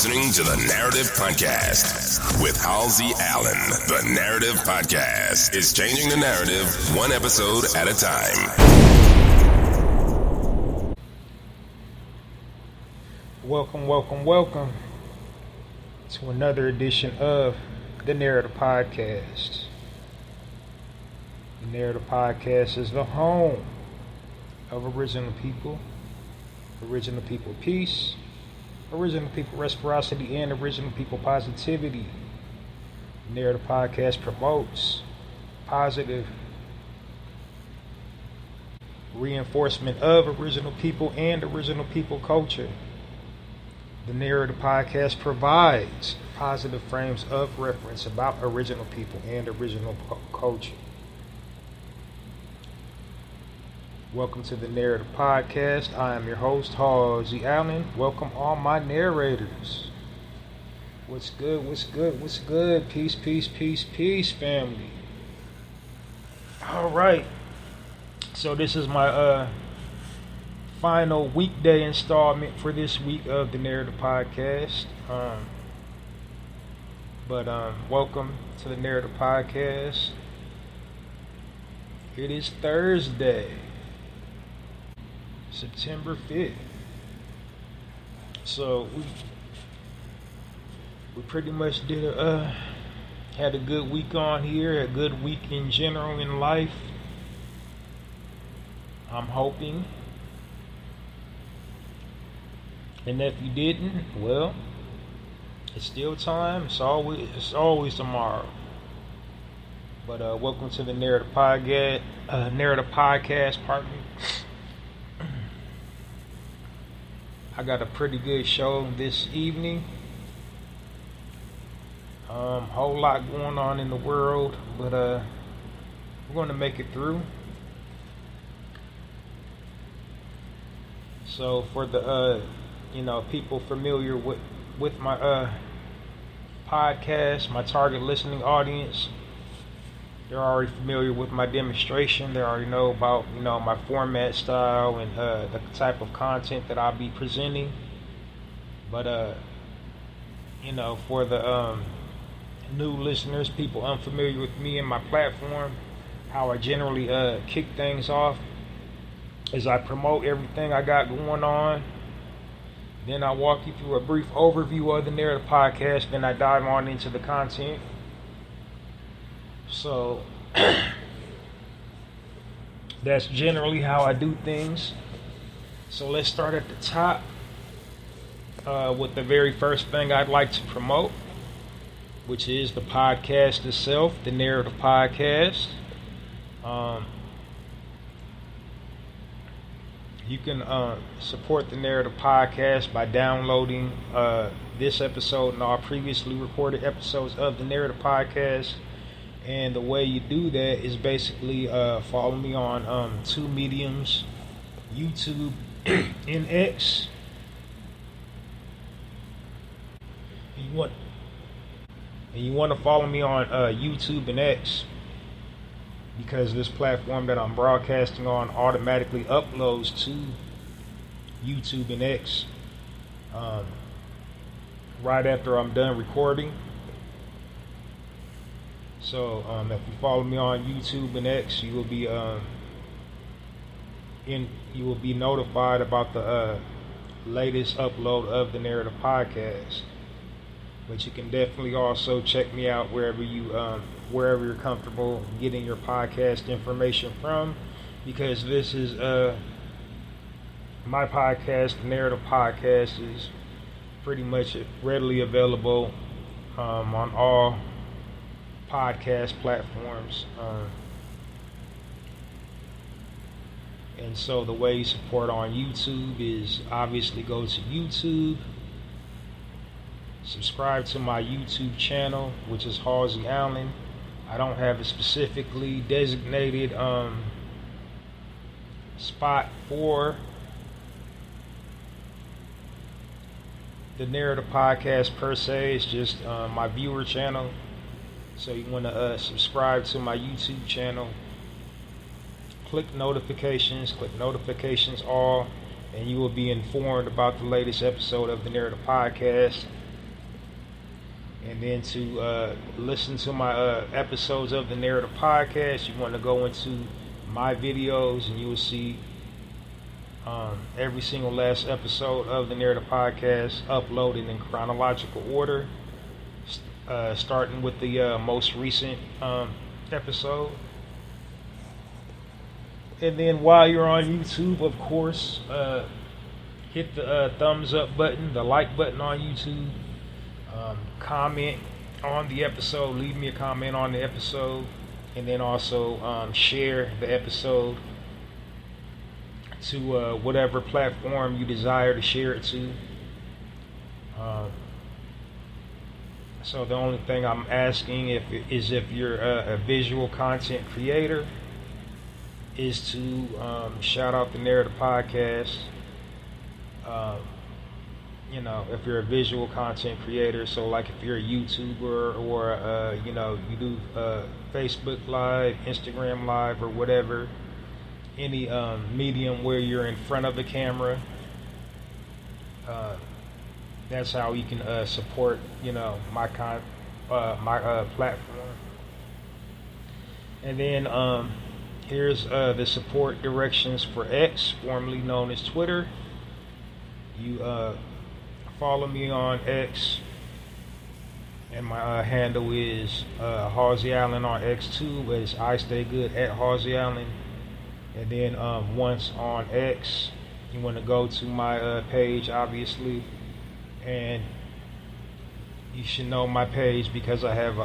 listening to the Narrative Podcast with Halsey Allen. The Narrative Podcast is changing the narrative one episode at a time. Welcome to another edition of the Narrative Podcast. The Narrative Podcast is the home of original people peace, original people reciprocity, and original people positivity. The Narrative Podcast promotes positive reinforcement of original people and original people culture. The Narrative Podcast provides positive frames of reference about original people and original culture. Welcome to the Narrative Podcast. I am your host, Halsey Allen. Welcome all my narrators. What's good? Peace, family. All right. So this is my final weekday installment for this week of the Narrative Podcast. Welcome to the Narrative Podcast. It is Thursday, September 5th. So we pretty much had a good week on here, a good week in general in life. I'm hoping. And if you didn't, well, it's still time. It's always tomorrow. But welcome to the Narrative Podcast. Pardon me. I got a pretty good show this evening. Whole lot going on in the world, but we're going to make it through. So for the people familiar with my podcast, my target listening audience, they're already familiar with my demonstration. They already know about my format style and the type of content that I'll be presenting. But for the new listeners, people unfamiliar with me and my platform, how I generally kick things off is I promote everything I got going on. Then I walk you through a brief overview of the Narrative Podcast. Then I dive on into the content. So that's generally how I do things. So let's start at the top with the very first thing I'd like to promote, which is the podcast itself, the Narrative Podcast. You can support the Narrative Podcast by downloading this episode and all previously recorded episodes of the Narrative Podcast. And the way you do that is basically follow me on two mediums, YouTube and X. And you want to follow me on YouTube and X because this platform that I'm broadcasting on automatically uploads to YouTube and X right after I'm done recording. So if you follow me on YouTube and X, you will be notified about the latest upload of the Narrative Podcast. But you can definitely also check me out wherever you're comfortable getting your podcast information from, because this is my podcast. The Narrative Podcast is pretty much readily available on all podcast platforms, and so the way you support on YouTube is obviously go to YouTube, subscribe to my YouTube channel, which is Halsey Allen. I don't have a specifically designated spot for the Narrative Podcast per se. It's just my viewer channel. So you want to subscribe to my YouTube channel, click notifications all, and you will be informed about the latest episode of the Narrative Podcast. And then to listen to my episodes of the Narrative Podcast, you want to go into my videos and you will see every single last episode of the Narrative Podcast uploaded in chronological order, starting with the most recent episode. And then while you're on YouTube, of course, hit the thumbs up button, the like button on YouTube. Comment on the episode, leave me a comment on the episode, and then also share the episode to whatever platform you desire to share it to. So the only thing I'm asking is if you're a visual content creator, is to shout out the Narrative Podcast. If you're a visual content creator, so like if you're a YouTuber or you do Facebook Live, Instagram Live, or whatever, any medium where you're in front of the camera, that's how you can support my platform. And then here's the support directions for X, formerly known as Twitter. You follow me on X, and my handle is Halsey Allen on X2, but it's I Stay Good at Halsey Allen. And then once on X, you want to go to my page, obviously, and you should know my page because I have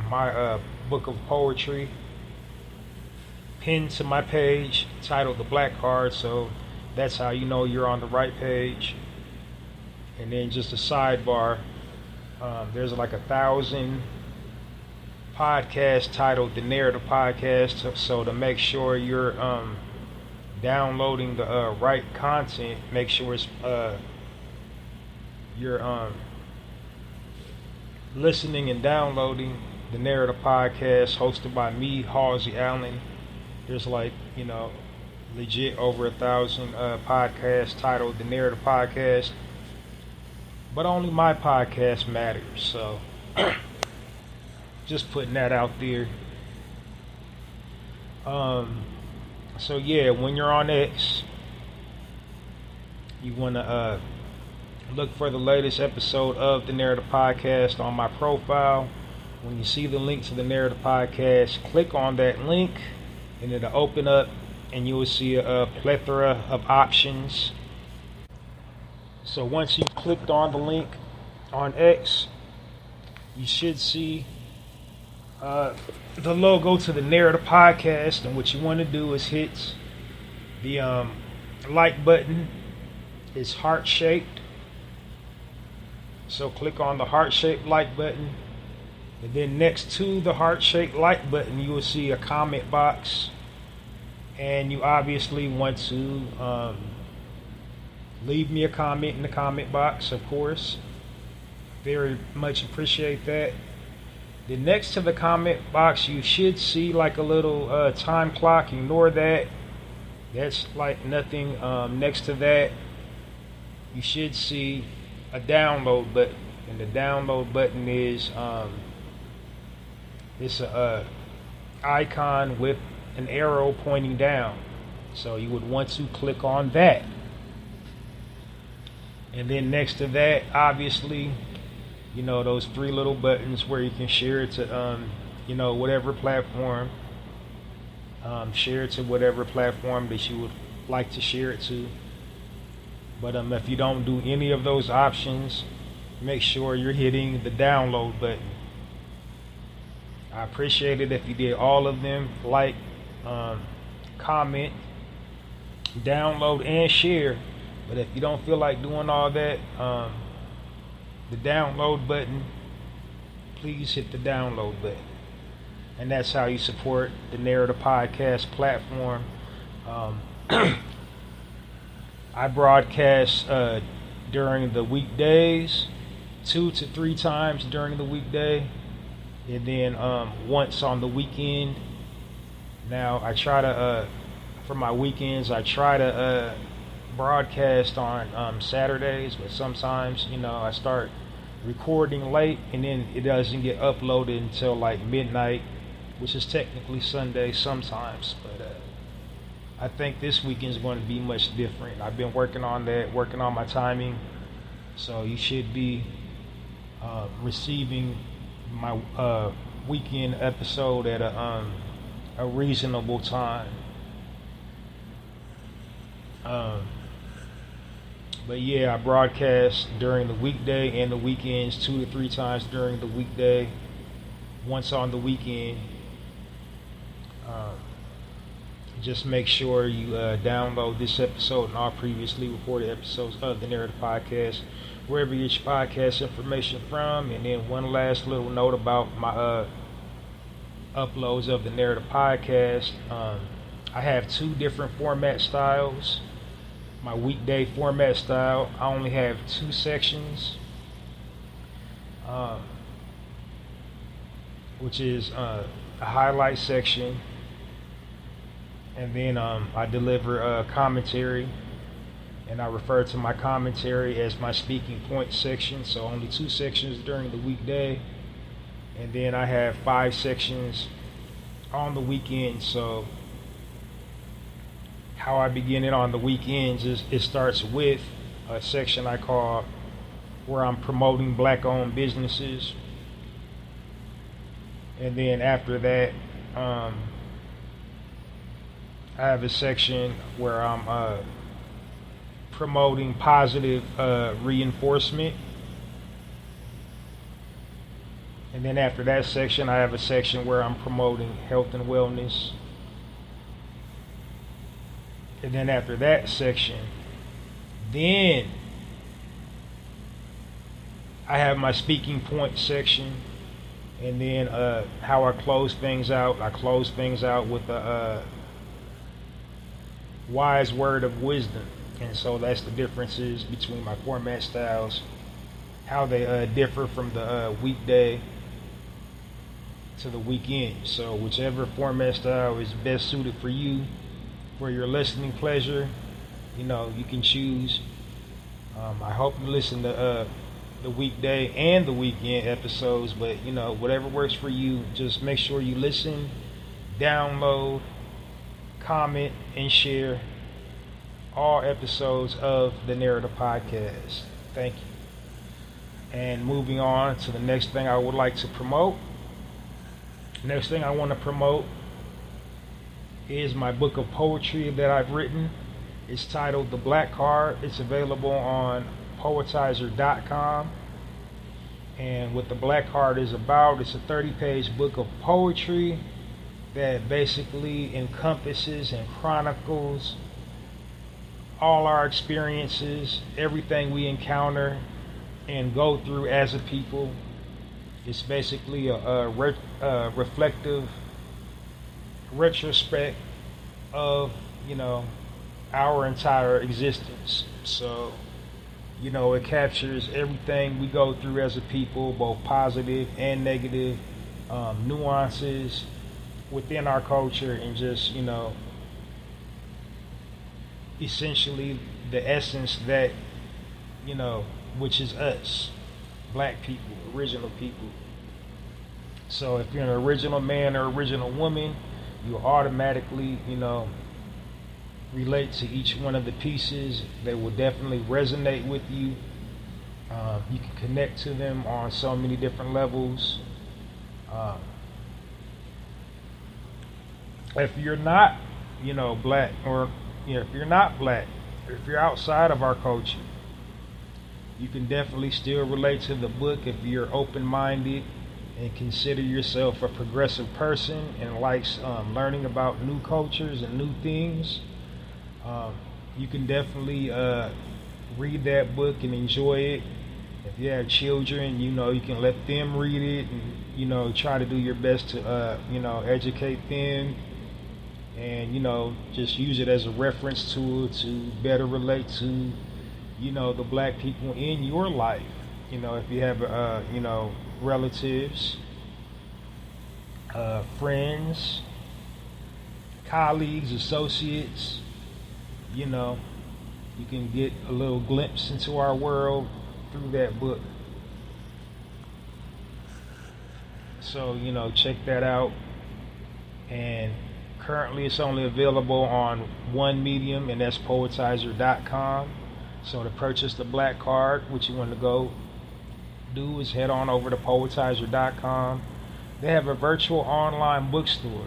my book of poetry pinned to my page titled The Black Card, so that's how you know you're on the right page. And then just a sidebar, there's like 1,000 podcasts titled the Narrative Podcast, so to make sure you're downloading the right content, make sure it's you're listening and downloading the Narrative Podcast hosted by me, Halsey Allen. There's legit over 1,000 podcasts titled the Narrative Podcast, but only my podcast matters, so just putting that out there. So yeah, when you're on X, you want to look for the latest episode of the Narrative Podcast on my profile. When you see the link to the Narrative Podcast, click on that link and it'll open up and you will see a plethora of options. So once you've clicked on the link on X, you should see the logo to the Narrative Podcast, and what you want to do is hit the like button. It's heart shaped, so click on the heart shaped like button, and then next to the heart shaped like button you will see a comment box, and you obviously want to leave me a comment in the comment box, of course. Very much appreciate that. Then next to the comment box, you should see like a little time clock. Ignore that. That's like nothing. Next to that, you should see a download button. And the download button is it's a icon with an arrow pointing down. So you would want to click on that. And then next to that, obviously, those three little buttons where you can share it to, whatever platform. Share it to whatever platform that you would like to share it to. But if you don't do any of those options, make sure you're hitting the download button. I appreciate it if you did all of them. Like, comment, download, and share. But if you don't feel like doing all that, the download button, please hit the download button. And that's how you support the Narrative Podcast platform. I broadcast during the weekdays, 2 to 3 times during the weekday, and then once on the weekend. Now I try to, for my weekends, I try to broadcast on Saturdays, but sometimes I start recording late, and then it doesn't get uploaded until like midnight, which is technically Sunday sometimes. But I think this weekend is going to be much different. I've been working on that, working on my timing, so you should be receiving my weekend episode at a reasonable time. But yeah, I broadcast during the weekday and the weekends 2 to 3 times during the weekday, once on the weekend. Just make sure you download this episode and all previously recorded episodes of the Narrator Podcast, wherever you get your podcast information from. And then one last little note about my uploads of the Narrator Podcast. I have 2 different format styles. My weekday format style, I only have 2 sections, which is a highlight section, and then I deliver a commentary, and I refer to my commentary as my speaking point section. So only 2 sections during the weekday, and then I have 5 sections on the weekend. So how I begin it on the weekends is it starts with a section I call where I'm promoting black-owned businesses, and then after that I have a section where I'm promoting positive reinforcement, and then after that section I have a section where I'm promoting health and wellness. And then after that section, then I have my speaking point section. And then how I close things out, I close things out with a wise word of wisdom. And so that's the differences between my format styles, how they differ from the weekday to the weekend. So whichever format style is best suited for you, for your listening pleasure, you can choose. I hope you listen to the weekday and the weekend episodes, but whatever works for you, just make sure you listen, download, comment, and share all episodes of the Narrator Podcast. Thank you. And moving on to the next thing I would like to promote. Next thing I want to promote is my book of poetry that I've written. It's titled The Black Card. It's available on poetizer.com. And what The Black Card is about, it's a 30-page book of poetry that basically encompasses and chronicles all our experiences, everything we encounter and go through as a people. It's basically a reflective retrospect of our entire existence. So it captures everything we go through as a people, both positive and negative, nuances within our culture, and just essentially the essence that which is us, black people, original people. So if you're an original man or original woman, you automatically, relate to each one of the pieces. They will definitely resonate with you. You can connect to them on so many different levels. If you're not, black, or if you're not black, or if you're outside of our culture, you can definitely still relate to the book if you're open-minded and consider yourself a progressive person and likes learning about new cultures and new things. You can definitely read that book and enjoy it. If you have children, you can let them read it and try to do your best to educate them, and just use it as a reference tool to better relate to the black people in your life. If you have relatives, friends, colleagues, associates, you can get a little glimpse into our world through that book. So, check that out. And currently it's only available on one medium, and that's poetizer.com. So to purchase the black card, what you want to go do is head on over to poetizer.com. They have a virtual online bookstore.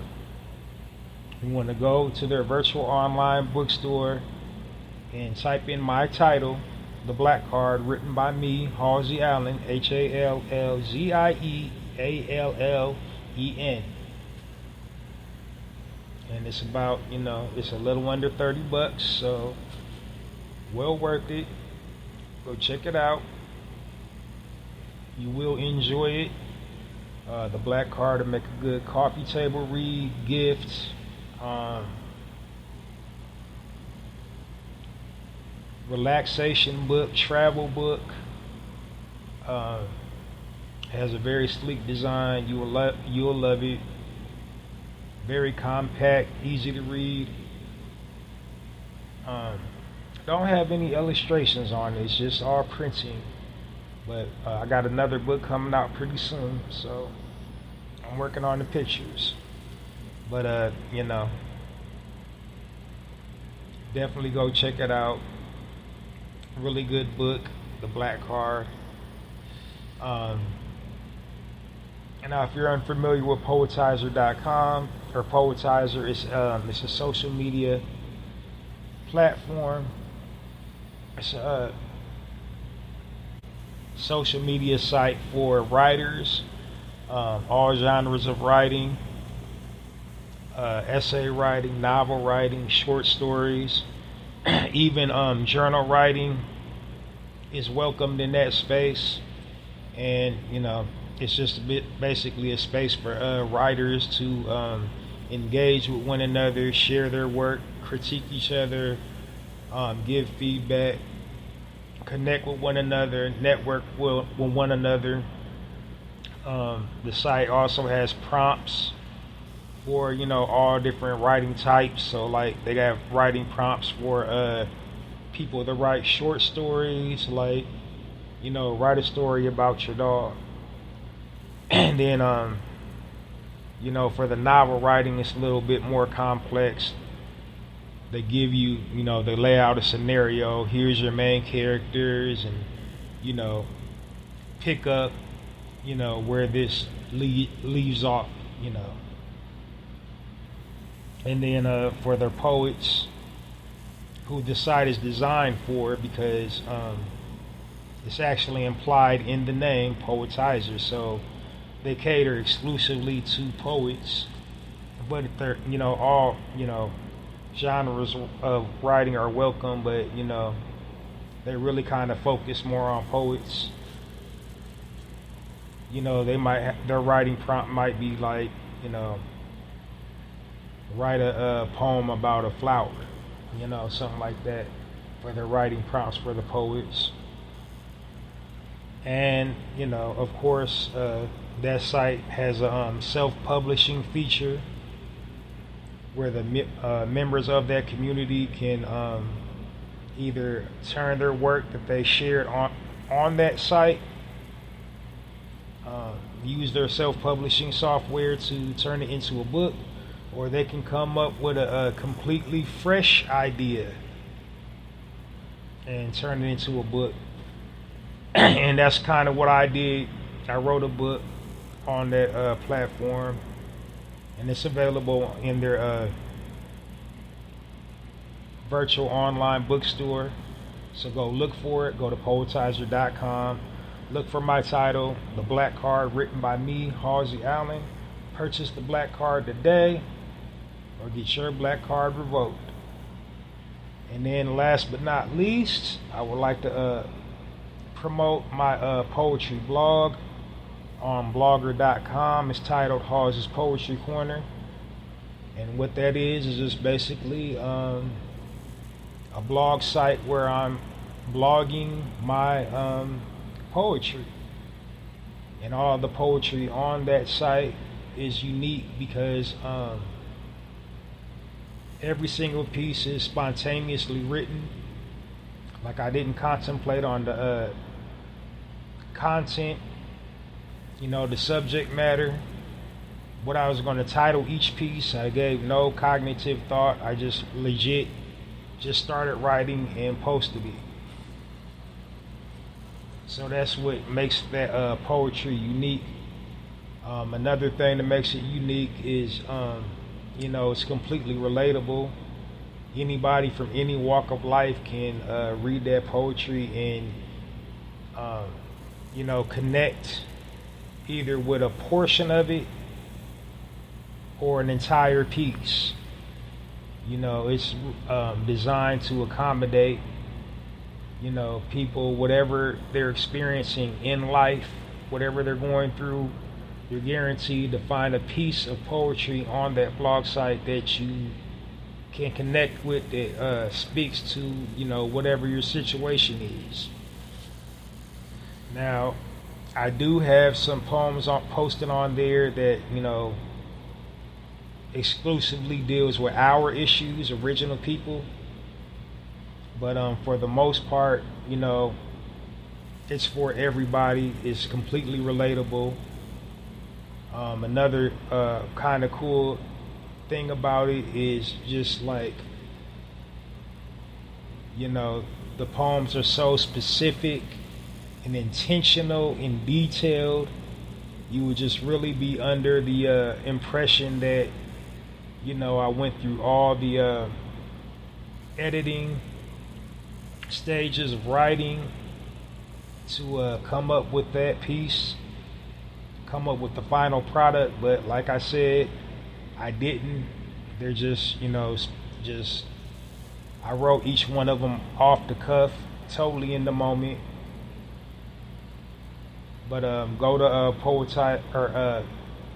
You want to go to their virtual online bookstore and type in my title, The Black Card, written by me, Halzie Allen, HALLZIEALLEN. And it's about, it's a little under $30, so well worth it. Go check it out. You will enjoy it. The black card will make a good coffee table read, gift, relaxation book, travel book. Has a very sleek design. You will love it. Very compact, easy to read. Don't have any illustrations on it. It's just all printing. But I got another book coming out pretty soon, so I'm working on the pictures. But definitely go check it out. Really good book, The Black Card. And now, if you're unfamiliar with poetizer.com, or Poetizer, it's a social media platform. It's a social media site for writers, all genres of writing, essay writing, novel writing, short stories, even journal writing is welcomed in that space. And it's just basically a space for writers to engage with one another, share their work, critique each other, give feedback, connect with one another, network with one another. The site also has prompts for all different writing types. So like they have writing prompts for people to write short stories, like write a story about your dog. And then for the novel writing, it's a little bit more complex. They give you, they lay out a scenario. Here's your main characters, and pick up where this leaves off. And then for their poets, who the site is designed for, because it's actually implied in the name, Poetizer. So they cater exclusively to poets, but they're all genres of writing are welcome, but they really kind of focus more on poets. They might their writing prompt might be like write a poem about a flower, something like that, for their writing prompts for the poets. And of course, that site has a self-publishing feature where the members of that community can either turn their work that they shared on that site, use their self-publishing software to turn it into a book, or they can come up with a completely fresh idea and turn it into a book. And that's kind of what I did. I wrote a book on that platform, and it's available in their virtual online bookstore. So go look for it. Go to poetizer.com. Look for my title, The Black Card, written by me, Halzie Allen. Purchase the black card today, or get your black card revoked. And then last but not least, I would like to promote my poetry blog on blogger.com. It's titled Hallzies Poetry Corner. And what that is just basically a blog site where I'm blogging my poetry. And all the poetry on that site is unique because every single piece is spontaneously written. Like, I didn't contemplate on the content, the subject matter. what I was going to title each piece. I gave no cognitive thought. I just legit just started writing and posted it. So that's what makes that poetry unique. Another thing that makes it unique is, it's completely relatable. Anybody from any walk of life can read that poetry and, connect either with a portion of it or an entire piece. It's designed to accommodate, people, whatever they're experiencing in life, whatever they're going through. You're guaranteed to find a piece of poetry on that blog site that you can connect with, that speaks to, whatever your situation is. Now, I do have some poems posted on there that, exclusively deals with our issues, original people. But for the most part, it's for everybody. It's completely relatable. Another kind of cool thing about it is just like, the poems are so specific and intentional and detailed. You would just really be under the impression that, I went through all the editing stages of writing to come up with that piece, come up with the final product. But like I said, I didn't. They're just, I wrote each one of them off the cuff, totally in the moment. But go to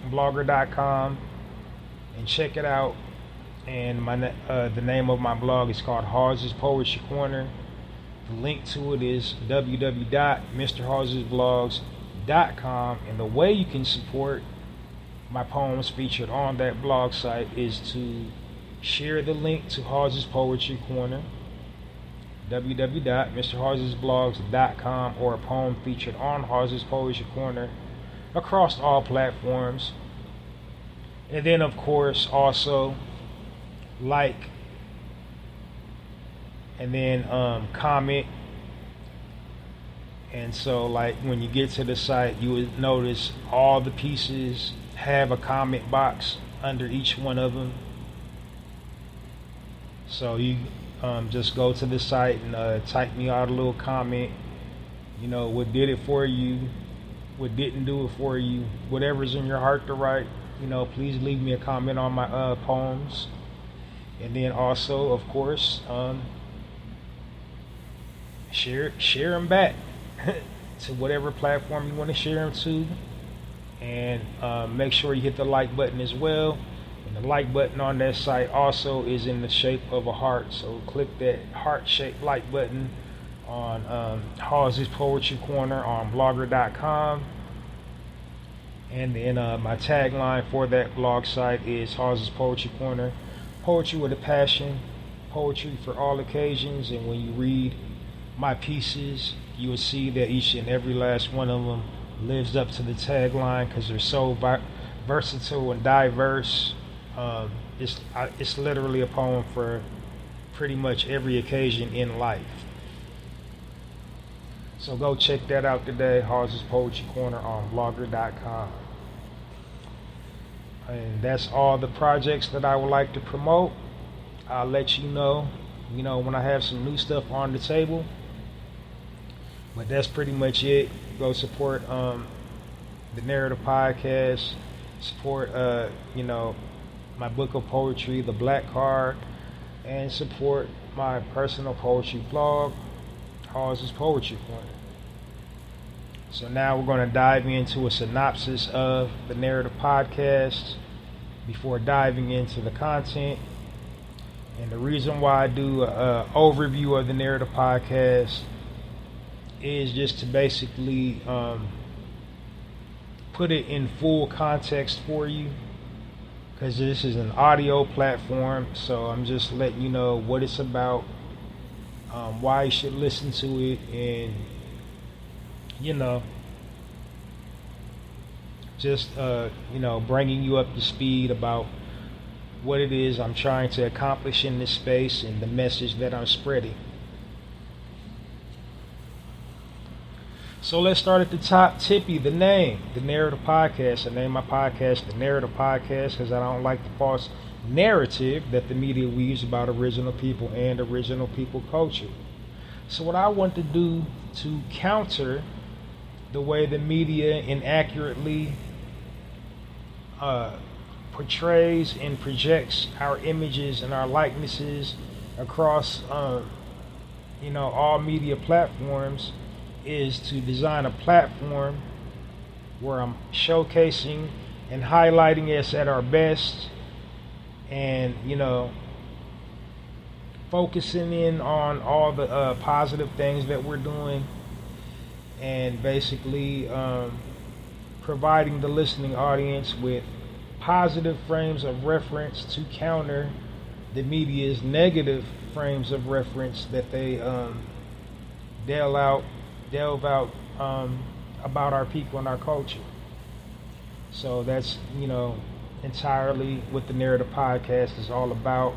blogger.com and check it out. And the name of my blog is called hallziespoetrycorner. The link to it is www.mrhallziesblogs.com. And the way you can support my poems featured on that blog site is to share the link to Hallzies Poetry Corner, www.mrhallziesblogs.com, or a poem featured on Hallzies Poetry Corner across all platforms. And then, of course, also like and then comment. And so, like, when you get to the site, you would notice all the pieces have a comment box under each one of them. So you just go to the site and type me out a little comment. What did it for you, what didn't do it for you, whatever's in your heart to write. Please leave me a comment on my poems. And then also, of course, share them back to whatever platform you want to share them to. And make sure you hit the like button as well. And the like button on that site also is in the shape of a heart. So click that heart-shaped like button on Hallzies Poetry Corner on blogger.com. And then my tagline for that blog site is Hallzies Poetry Corner. Poetry with a passion, poetry for all occasions. And when you read my pieces, you will see that each and every last one of them lives up to the tagline, because they're so versatile and diverse. It's literally a poem for pretty much every occasion in life. So go check that out today, Hallzies Poetry Corner on blogger.com. And that's all the projects that I would like to promote. I'll let you know, when I have some new stuff on the table. But that's pretty much it. Go support the Narrator podcast. Support my book of poetry, The Black Card, and support my personal poetry blog, Hallzies Poetry Corner. So now we're going to dive into a synopsis of the Narrator podcast before diving into the content. And the reason why I do an overview of the Narrator podcast is just to basically put it in full context for you, because this is an audio platform. So I'm just letting you know what it's about, why you should listen to it, and just bringing you up to speed about what it is I'm trying to accomplish in this space and the message that I'm spreading. So let's start at the top. Tippy, the name, the Narrator Podcast. I named my podcast the Narrator Podcast because I don't like the false narrative that the media weaves about original people and original people culture. So what I want to do to counter the way the media inaccurately portrays and projects our images and our likenesses across all media platforms is to design a platform where I'm showcasing and highlighting us at our best, and focusing in on all the positive things that we're doing, and basically providing the listening audience with positive frames of reference to counter the media's negative frames of reference that they delve out about our people and our culture. So that's entirely what the Narrative Podcast is all about.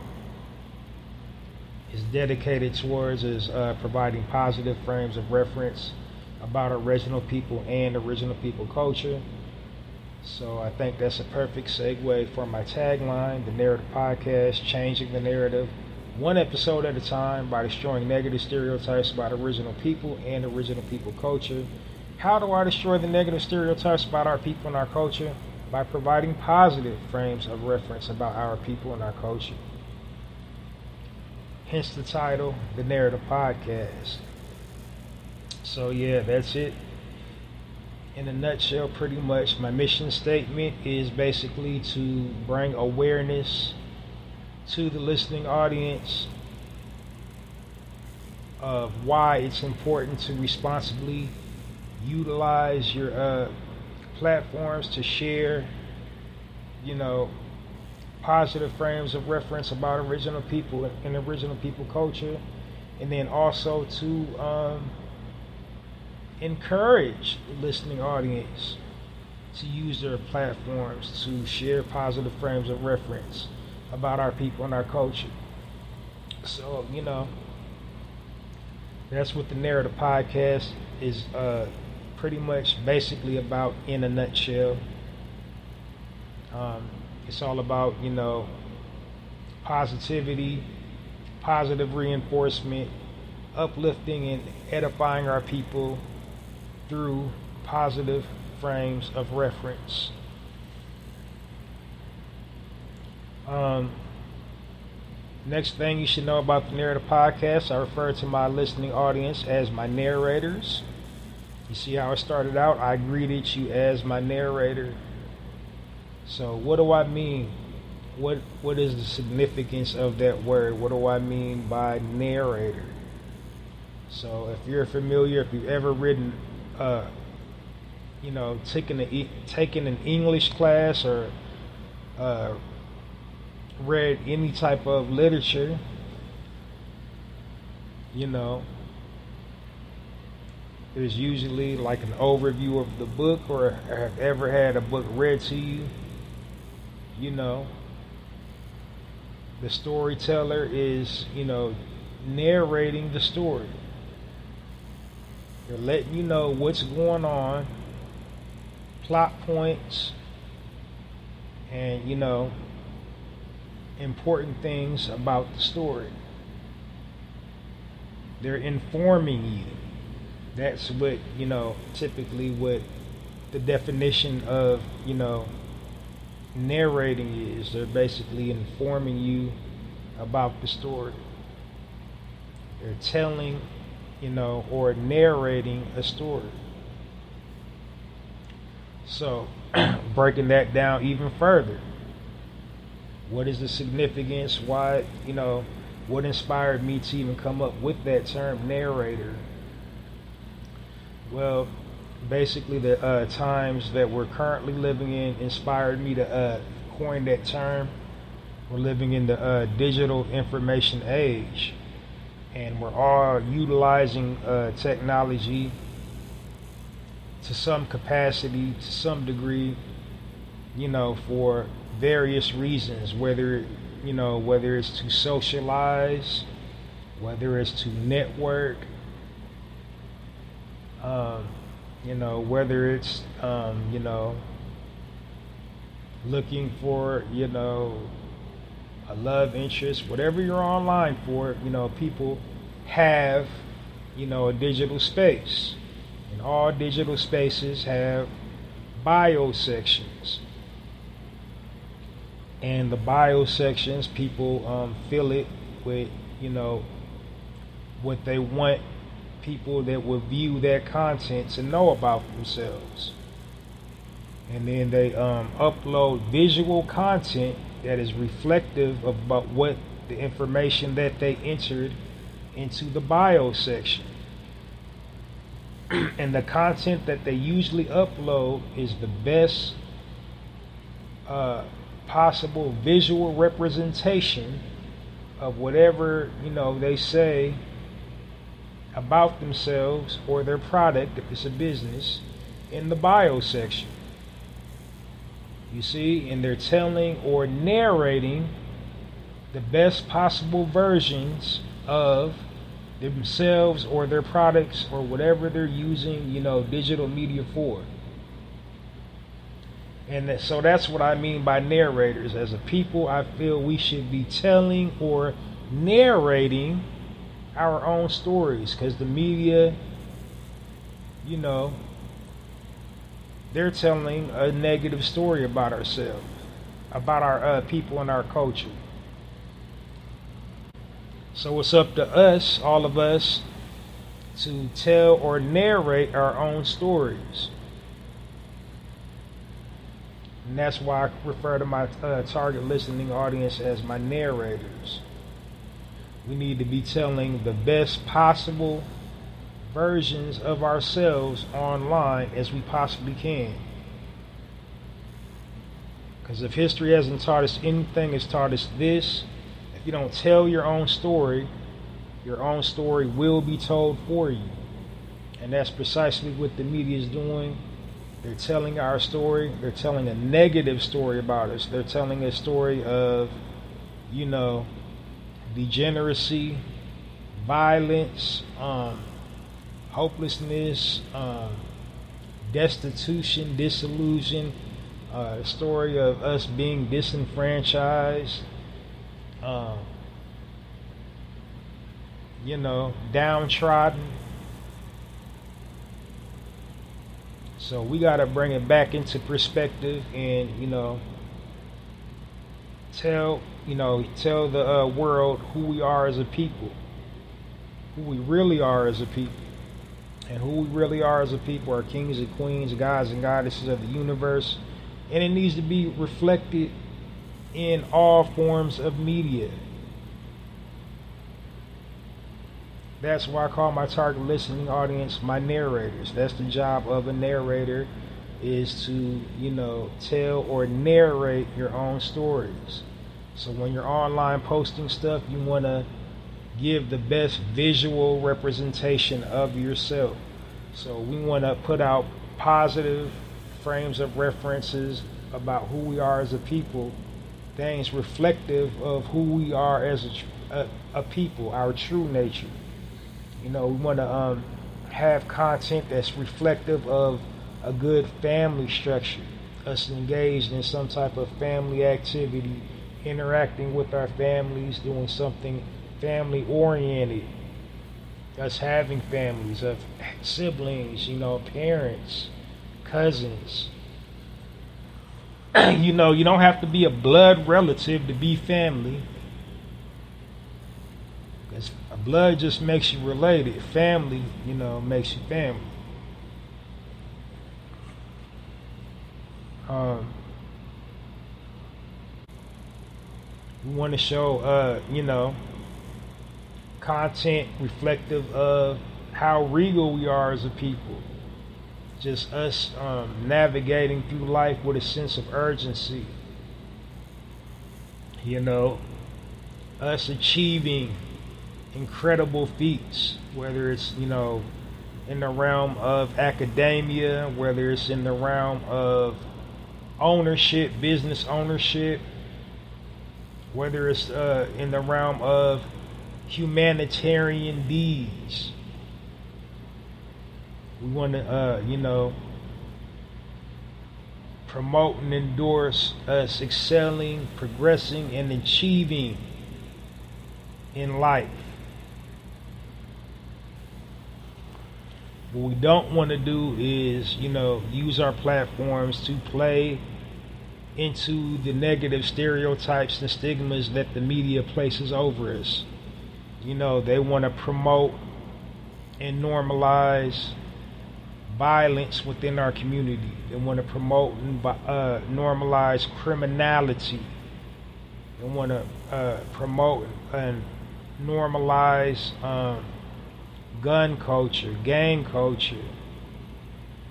Is dedicated towards is providing positive frames of reference about original people and original people culture. So I think that's a perfect segue for my tagline, the Narrative Podcast, changing the narrative one episode at a time by destroying negative stereotypes about original people and original people culture. How do I destroy the negative stereotypes about our people and our culture? By providing positive frames of reference about our people and our culture. Hence the title, the Narrative Podcast. So yeah, that's it. In a nutshell, pretty much, my mission statement is basically to bring awareness to the listening audience of why it's important to responsibly utilize your platforms to share, positive frames of reference about original people and original people culture, and then also to encourage the listening audience to use their platforms to share positive frames of reference about our people and our culture. So, that's what the Narrative Podcast is pretty much basically about in a nutshell. It's all about, positivity, positive reinforcement, uplifting and edifying our people through positive frames of reference. Next thing you should know about the Narrative Podcast, I refer to my listening audience as my narrators. You see how it started out? I greeted you as my narrator. So what do I mean? What is the significance of that word? What do I mean by narrator? So if you're familiar, if you've ever written, taken an English class or read any type of literature, there's usually like an overview of the book, or have ever had a book read to you. The storyteller is, narrating the story. They're letting you know what's going on, plot points, and, important things about the story. They're informing you. That's what, typically what the definition of, narrating is. They're basically informing you about the story. They're telling, or narrating a story. So, breaking that down even further. What is the significance? Why, what inspired me to even come up with that term, narrator? Well, basically the times that we're currently living in inspired me to coin that term. We're living in the digital information age, and we're all utilizing technology to some capacity, to some degree, for various reasons, whether it's to socialize, whether it's to network, whether it's, looking for, a love interest, whatever you're online for, people have, a digital space. And all digital spaces have bio sections. And the bio sections, people fill it with, what they want people that will view that content to know about themselves. And then they upload visual content that is reflective about what the information that they entered into the bio section. And the content that they usually upload is the best possible visual representation of whatever they say about themselves or their product, if it's a business, in the bio section. You see, and they're telling or narrating the best possible versions of themselves or their products or whatever they're using, digital media for. And so that's what I mean by narrators. As a people, I feel we should be telling or narrating our own stories, because the media, they're telling a negative story about ourselves, about our people and our culture. So it's up to us, all of us, to tell or narrate our own stories. And that's why I refer to my target listening audience as my narrators. We need to be telling the best possible versions of ourselves online as we possibly can. Because if history hasn't taught us anything, it's taught us this: if you don't tell your own story will be told for you. And that's precisely what the media is doing. They're telling our story. They're telling a negative story about us. They're telling a story of, degeneracy, violence, hopelessness, destitution, disillusion, a story of us being disenfranchised, downtrodden. So we got to bring it back into perspective and, tell the world who we are as a people, who we really are as a people. And who we really are as a people are kings and queens, gods and goddesses of the universe. And it needs to be reflected in all forms of media. That's why I call my target listening audience my narrators. That's the job of a narrator, is to, tell or narrate your own stories. So when you're online posting stuff, you want to give the best visual representation of yourself. So we want to put out positive frames of references about who we are as a people, things reflective of who we are as a people, our true nature. We want to have content that's reflective of a good family structure, us engaged in some type of family activity, interacting with our families, doing something family oriented, us having families of siblings, parents, cousins. You don't have to be a blood relative to be family, because blood just makes you related. Family, makes you family. We want to show, content reflective of how regal we are as a people. Just us navigating through life with a sense of urgency. Us achieving incredible feats, whether it's, in the realm of academia, whether it's in the realm of ownership, business ownership, whether it's in the realm of humanitarian deeds. We want to, promote and endorse us excelling, progressing, and achieving in life. What we don't want to do is, use our platforms to play into the negative stereotypes and stigmas that the media places over us. They want to promote and normalize violence within our community. They want to promote and normalize criminality. They want to promote and normalize gun culture, gang culture,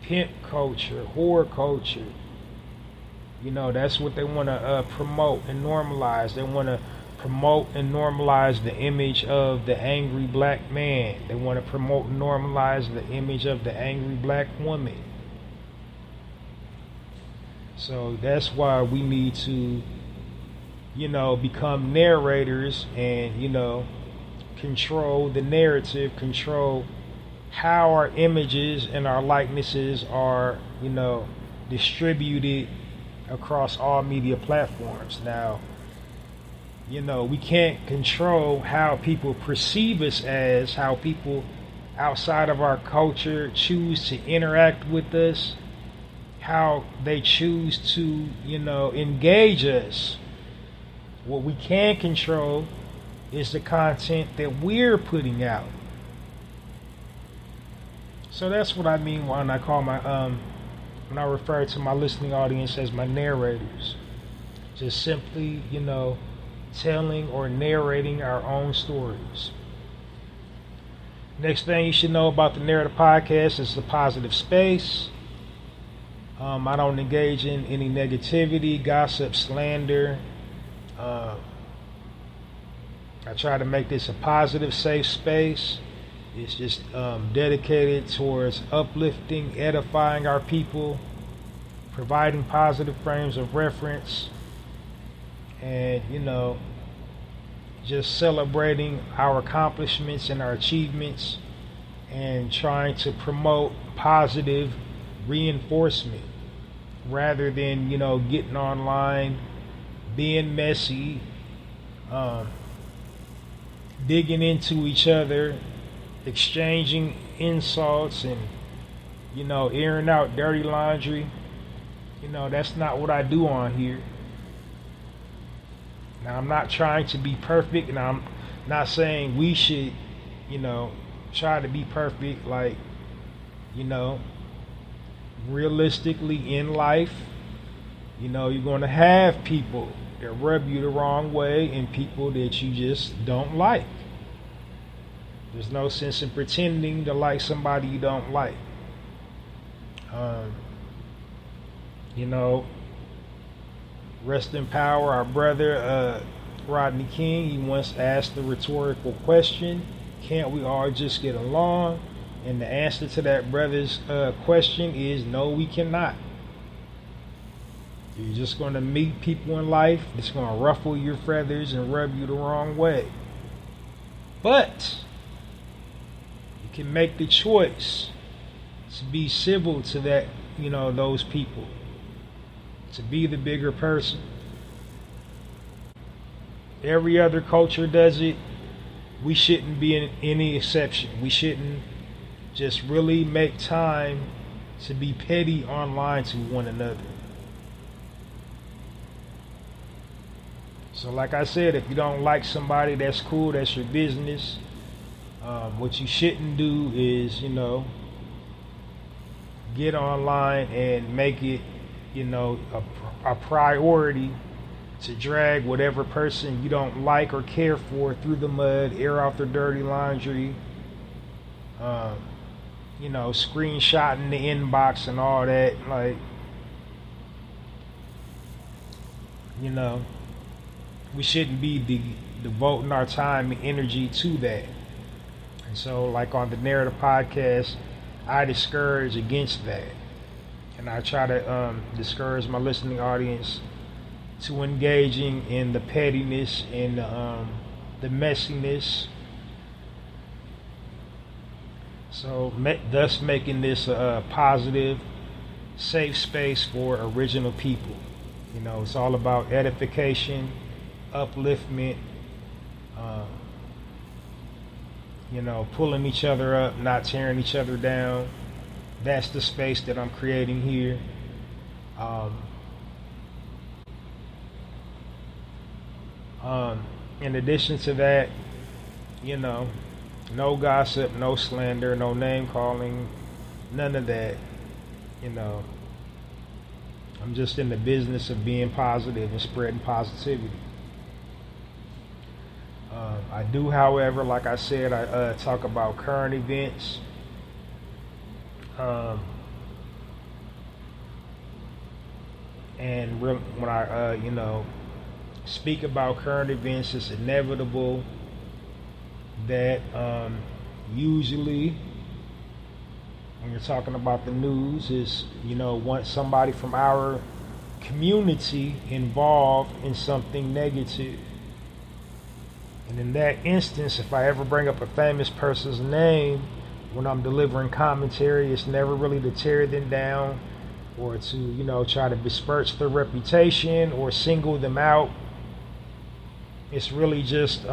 pimp culture, whore culture. That's what they want to promote and normalize. They want to promote and normalize the image of the angry black man. They want to promote and normalize the image of the angry black woman. So that's why we need to, become narrators and, control the narrative, control how our images and our likenesses are, distributed across all media platforms. Now, we can't control how people perceive us as, how people outside of our culture choose to interact with us, how they choose to, engage us. What we can control is the content that we're putting out. So that's what I mean when I call my, when I refer to my listening audience as my narrators. Just simply, telling or narrating our own stories. Next thing you should know about the Narrator Podcast is the positive space. I don't engage in any negativity, gossip, slander. I try to make this a positive, safe space. It's just dedicated towards uplifting, edifying our people, providing positive frames of reference, and just celebrating our accomplishments and our achievements, and trying to promote positive reinforcement rather than getting online, being messy, digging into each other, exchanging insults, and airing out dirty laundry. That's not what I do on here. Now, I'm not trying to be perfect, and I'm not saying we should, try to be perfect. Like, realistically in life, you're going to have people that rub you the wrong way and people that you just don't like. There's no sense in pretending to like somebody you don't like. Rest in power, our brother Rodney King, he once asked the rhetorical question, can't we all just get along? And the answer to that brother's question is no, we cannot. You're just going to meet people in life that's going to ruffle your feathers and rub you the wrong way. But you can make the choice to be civil to that, those people, to be the bigger person. Every other culture does it. We shouldn't be any exception. We shouldn't just really make time to be petty online to one another. So like I said, if you don't like somebody, that's cool, that's your business. What you shouldn't do is, get online and make it, a priority to drag whatever person you don't like or care for through the mud, air out their dirty laundry, screenshotting the inbox and all that. Like, we shouldn't be devoting our time and energy to that. And so, like on the Narrator Podcast, I discourage against that. And I try to discourage my listening audience to engaging in the pettiness and the messiness. So thus making this a positive, safe space for original people. You know, it's all about edification, upliftment, you know, pulling each other up, not tearing each other down. That's the space that I'm creating here. In addition to that, you know, no gossip, no slander, no name calling, none of that. You know, I'm just in the business of being positive and spreading positivity. I do, however, like I said, I talk about current events. And when I, you know, speak about current events, it's inevitable that usually when you're talking about the news is, you know, want somebody from our community involved in something negative. And in that instance, if I ever bring up a famous person's name when I'm delivering commentary, it's never really to tear them down or to, you know, try to besmirch their reputation or single them out. It's really just, you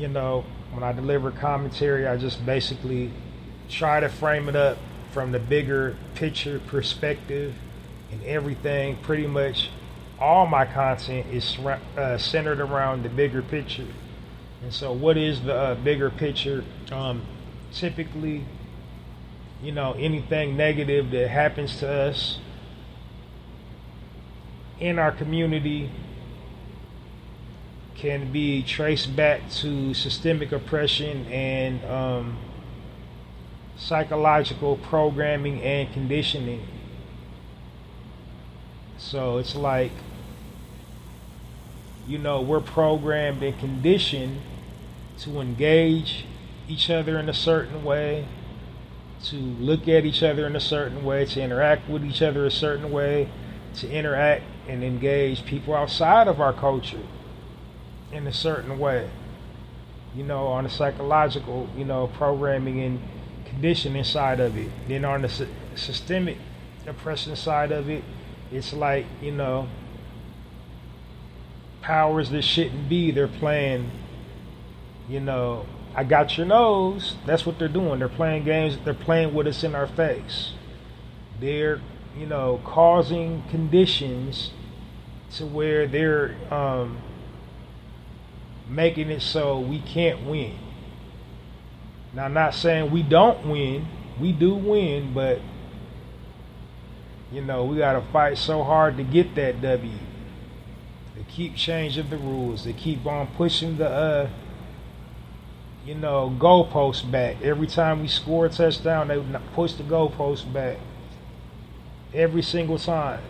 know, when I deliver commentary, I just basically try to frame it up from the bigger picture perspective, and everything, pretty much all my content is centered around the bigger picture. And so what is the bigger picture? Typically, you know, anything negative that happens to us in our community can be traced back to systemic oppression and psychological programming and conditioning. So it's like, you know, we're programmed and conditioned to engage each other in a certain way, to look at each other in a certain way, to interact with each other a certain way, to interact and engage people outside of our culture in a certain way. You know, on the psychological, you know, programming and conditioning side of it. Then on the systemic oppression side of it, it's like, you know, powers that shouldn't be, they're playing, you know, I got your nose. That's what they're doing. They're playing games. They're playing with us in our face. They're, you know, causing conditions to where they're making it so we can't win. Now, I'm not saying we don't win. We do win, but, you know, we got to fight so hard to get that W. They keep changing the rules. They keep on pushing the, you know, goalposts back. Every time we score a touchdown, they push the goalposts back. Every single time.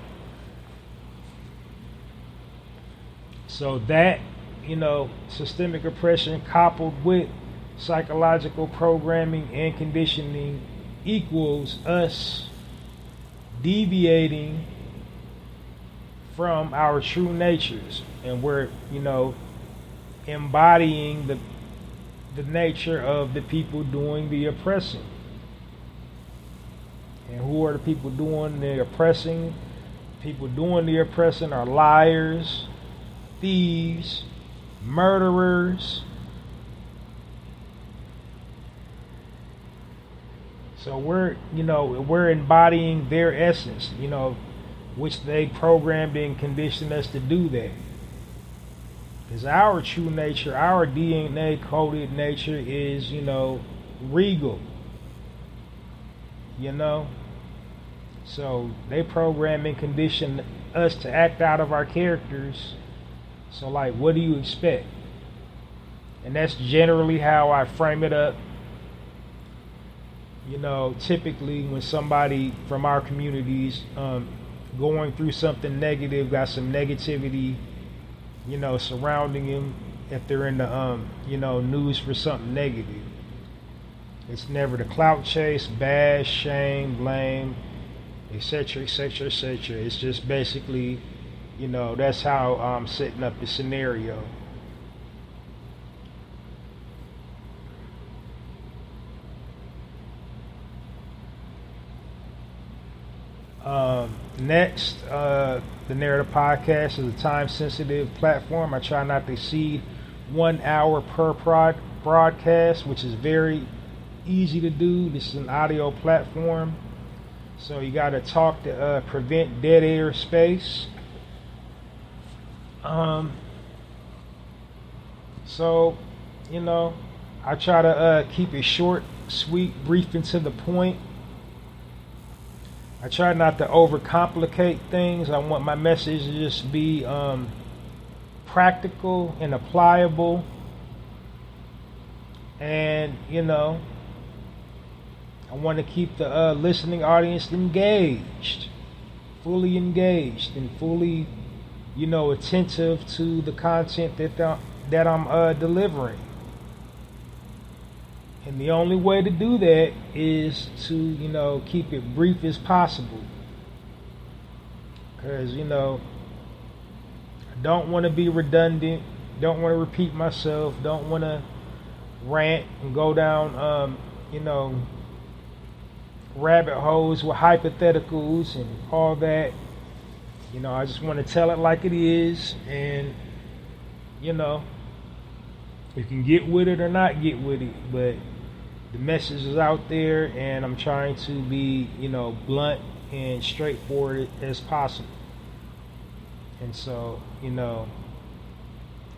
So that, you know, systemic oppression coupled with psychological programming and conditioning equals us deviating from our true natures, and we're, you know, embodying the nature of the people doing the oppressing. And who are the people doing the oppressing? People doing the oppressing are liars, thieves, murderers. So we're, you know, we're embodying their essence, you know, which they programmed and conditioned us to do that. Because our true nature, our DNA coded nature is, you know, regal. You know? So they program and condition us to act out of our characters. So, like, what do you expect? And that's generally how I frame it up. You know, typically when somebody from our communities going through something negative, got some negativity, you know, surrounding him, if they're in the, you know, news for something negative. It's never the clout chase, bash, shame, blame, etc., etc., etc. It's just basically, that's how I'm setting up the scenario. Next, the Narrator Podcast is a time-sensitive platform. I try not to exceed 1 hour per broadcast, which is very easy to do. This is an audio platform, so you got to talk to prevent dead air space. So, I try to keep it short, sweet, brief, and to the point. I try not to overcomplicate things. I want my message to just be practical and applicable. And, I want to keep the listening audience engaged, fully engaged, and fully, attentive to the content that I'm delivering. And the only way to do that is to, keep it brief as possible. Because, I don't want to be redundant, don't want to repeat myself, don't want to rant and go down, rabbit holes with hypotheticals and all that. I just want to tell it like it is, and, you can get with it or not get with it, but the message is out there, and I'm trying to be, blunt and straightforward as possible. And so,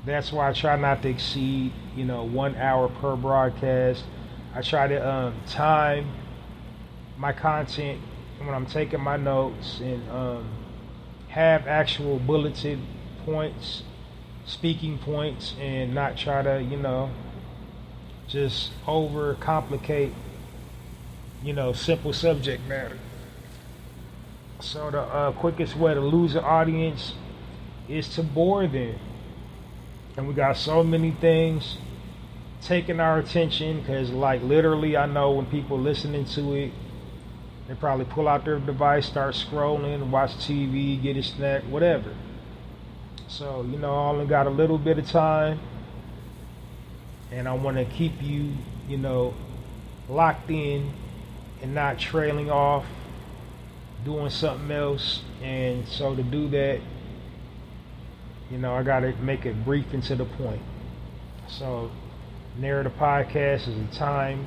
that's why I try not to exceed, 1 hour per broadcast. I try to time my content when I'm taking my notes, and have actual bulleted points, speaking points, and not try to, just overcomplicate, simple subject matter. So the quickest way to lose an audience is to bore them. And we got so many things taking our attention, because literally I know when people listening to it, they probably pull out their device, start scrolling, watch TV, get a snack, whatever. So, I only got a little bit of time, and I want to keep you, locked in and not trailing off, doing something else. And so to do that, I got to make it brief and to the point. So, Narrator Podcast is a time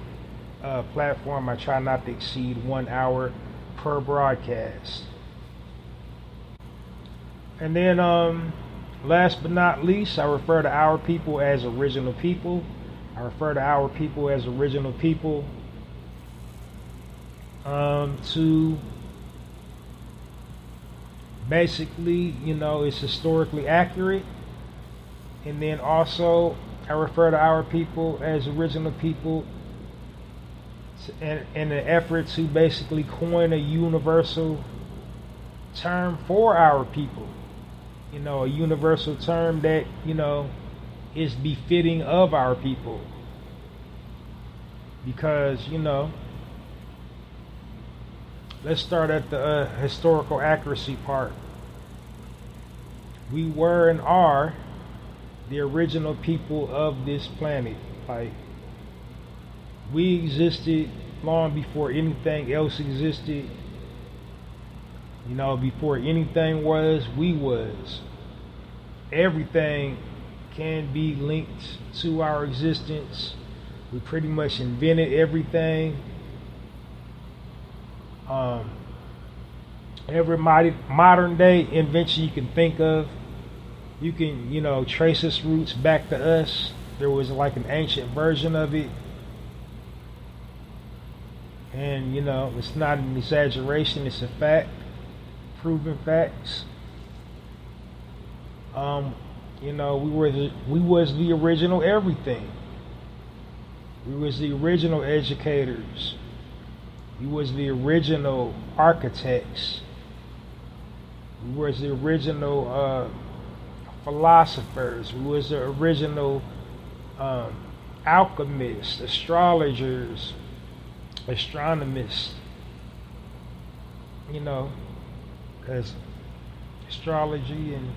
platform. I try not to exceed 1 hour per broadcast. And then, last but not least, I refer to our people as original people. I refer to our people as original people to basically, it's historically accurate. And then also, I refer to our people as original people in an effort to basically coin a universal term for our people. A universal term that, is befitting of our people. Because, let's start at the historical accuracy part. We were and are the original people of this planet. We existed long before anything else existed. Before anything was, we was. Everything can be linked to our existence. We pretty much invented everything. Every modern day invention you can think of, you can, trace its roots back to us. There was an ancient version of it. And, it's not an exaggeration, it's a fact. Proven facts. We was the original everything. We was the original educators. We was the original architects. We was the original philosophers. We was the original alchemists, astrologers, astronomist, because astrology and,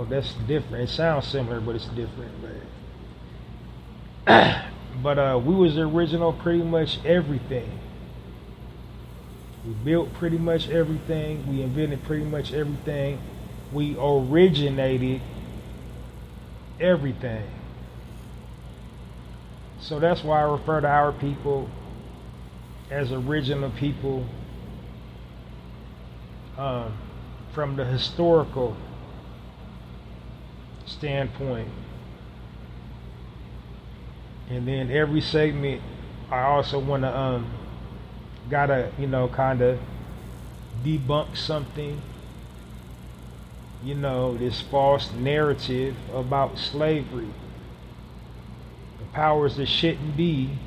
that's different. It sounds similar, but it's different. But we was the original pretty much everything. We built pretty much everything. We invented pretty much everything. We originated everything. So that's why I refer to our people as original people, from the historical standpoint. And then every segment, I also want to gotta kind of debunk something, this false narrative about slavery. The powers that shouldn't be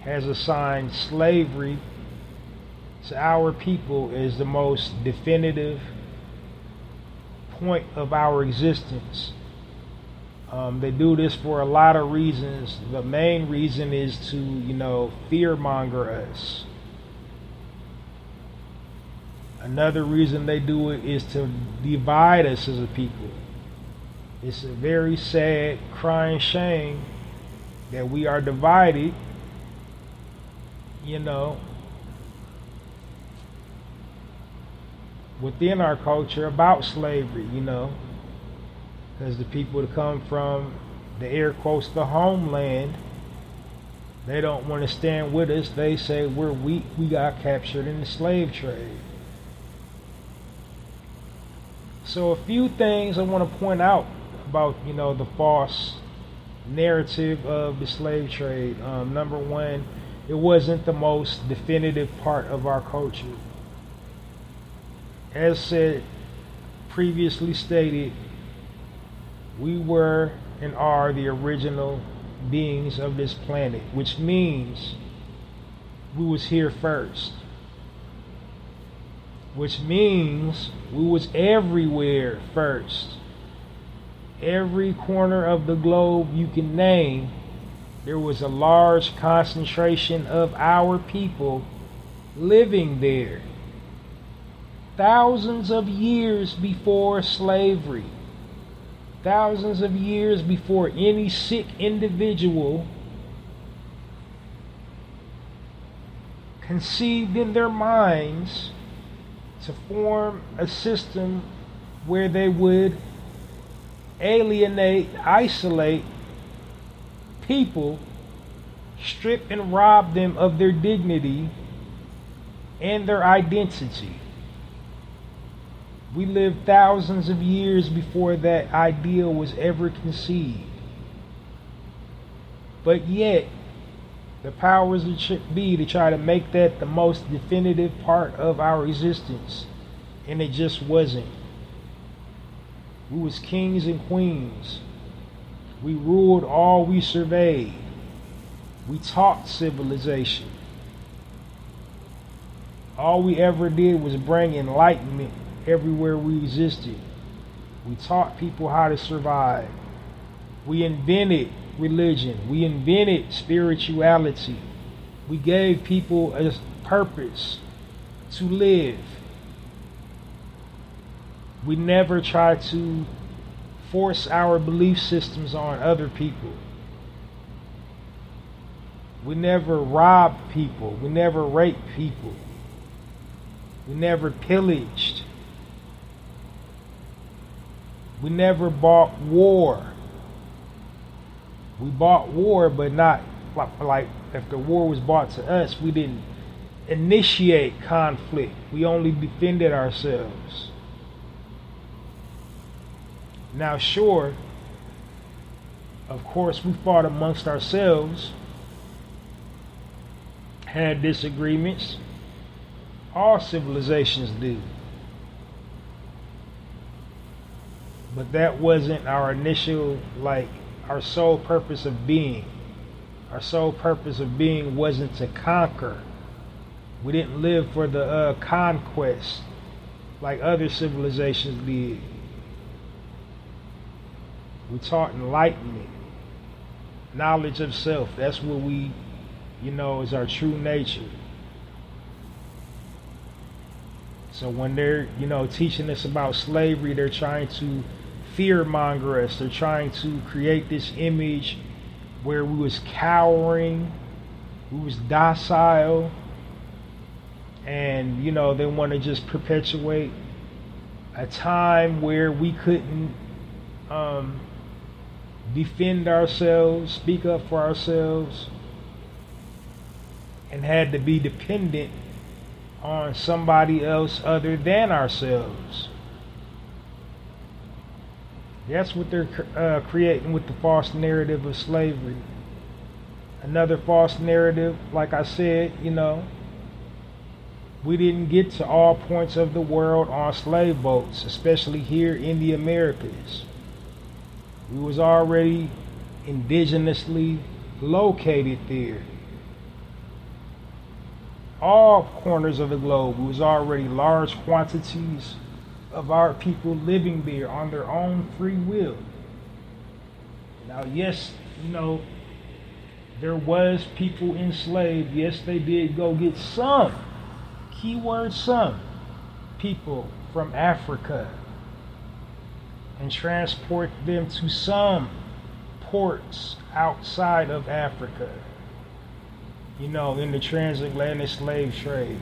has assigned slavery to our people as the most definitive point of our existence. They do this for a lot of reasons. The main reason is to fearmonger us. Another reason they do it is to divide us as a people. It's a very sad, crying shame that we are divided, within our culture about slavery, because the people that come from the air quotes the homeland, they don't want to stand with us. They say we're weak. We got captured in the slave trade. So a few things I want to point out about the false narrative of the slave trade. Number one, it wasn't the most definitive part of our culture. As said, previously stated, we were and are the original beings of this planet, which means we was here first. Which means we was everywhere first. Every corner of the globe you can name, there was a large concentration of our people living there. Thousands of years before slavery. Thousands of years before any sick individual conceived in their minds to form a system where they would alienate, isolate people, strip and rob them of their dignity and their identity. We lived thousands of years before that ideal was ever conceived. But yet, the powers that should be to try to make that the most definitive part of our existence, and it just wasn't. We was kings and queens. We ruled all we surveyed. We taught civilization. All we ever did was bring enlightenment everywhere we existed. We taught people how to survive. We invented religion. We invented spirituality. We gave people a purpose to live. We never tried to force our belief systems on other people. We never robbed people. We never raped people. We never pillaged. We never bought war. We bought war, but not like if the war was bought to us, we didn't initiate conflict. We only defended ourselves. Now, sure, of course, we fought amongst ourselves, had disagreements. All civilizations do. But that wasn't our initial, our sole purpose of being. Our sole purpose of being wasn't to conquer. We didn't live for the conquest like other civilizations did. We taught enlightenment, knowledge of self. That's what we, is our true nature. So when they're, teaching us about slavery, they're trying to fear monger us. They're trying to create this image where we was cowering, we was docile, and they want to just perpetuate a time where we couldn't defend ourselves, speak up for ourselves, and had to be dependent on somebody else other than ourselves. That's what they're creating with the false narrative of slavery. Another false narrative, like I said, we didn't get to all points of the world on slave boats, especially here in the Americas. We was already indigenously located there. All corners of the globe, it was already large quantities of our people living there on their own free will. Now, yes, there was people enslaved. Yes, they did go get some, keyword some, people from Africa and transport them to some ports outside of Africa, in the transatlantic slave trade.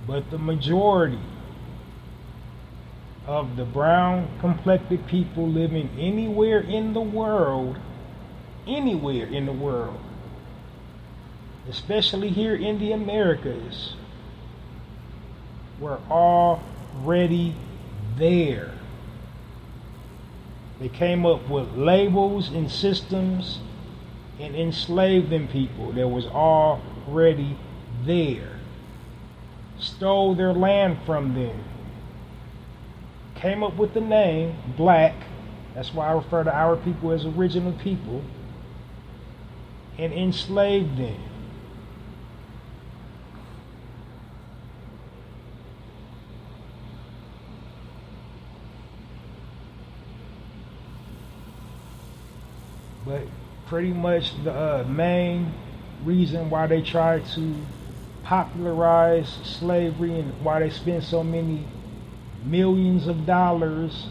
But the majority of the brown complected people living anywhere in the world, especially here in the Americas, were already there. They came up with labels and systems and enslaved them people that was already there. Stole their land from them. Came up with the name black. That's why I refer to our people as original people. And enslaved them. But pretty much the main reason why they try to popularize slavery and why they spend so many millions of dollars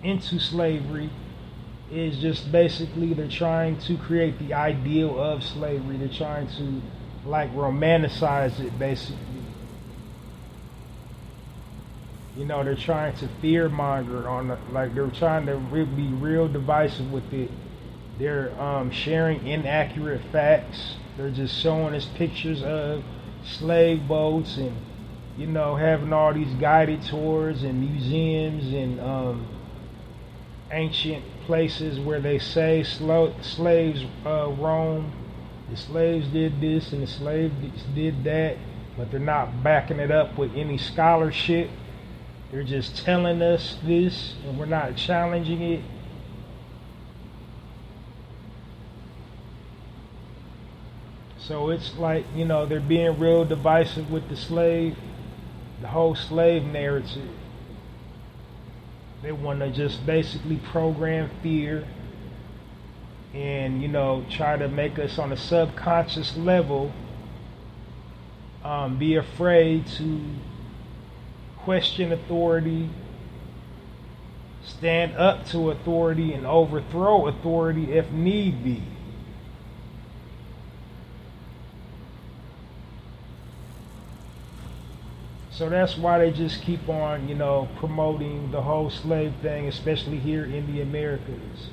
into slavery is just basically they're trying to create the ideal of slavery. They're trying to romanticize it, basically. They're trying to fearmonger they're trying to be real divisive with it. They're sharing inaccurate facts. They're just showing us pictures of slave boats and having all these guided tours and museums and ancient places where they say slaves roamed. The slaves did this and the slaves did that, but they're not backing it up with any scholarship. They're just telling us this and we're not challenging it. So it's they're being real divisive with the whole slave narrative. They want to just basically program fear and, try to make us on a subconscious level be afraid to question authority, stand up to authority, and overthrow authority if need be. So that's why they just keep on, promoting the whole slave thing, especially here in the Americas.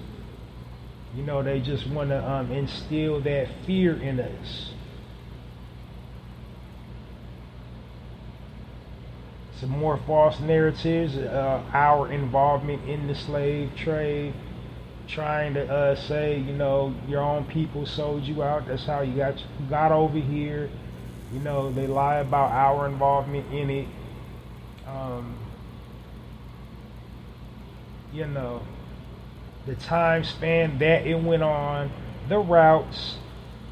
They just want to instill that fear in us. Some more false narratives, our involvement in the slave trade, trying to say, your own people sold you out. That's how you got over here. They lie about our involvement in it. The time span that it went on, the routes,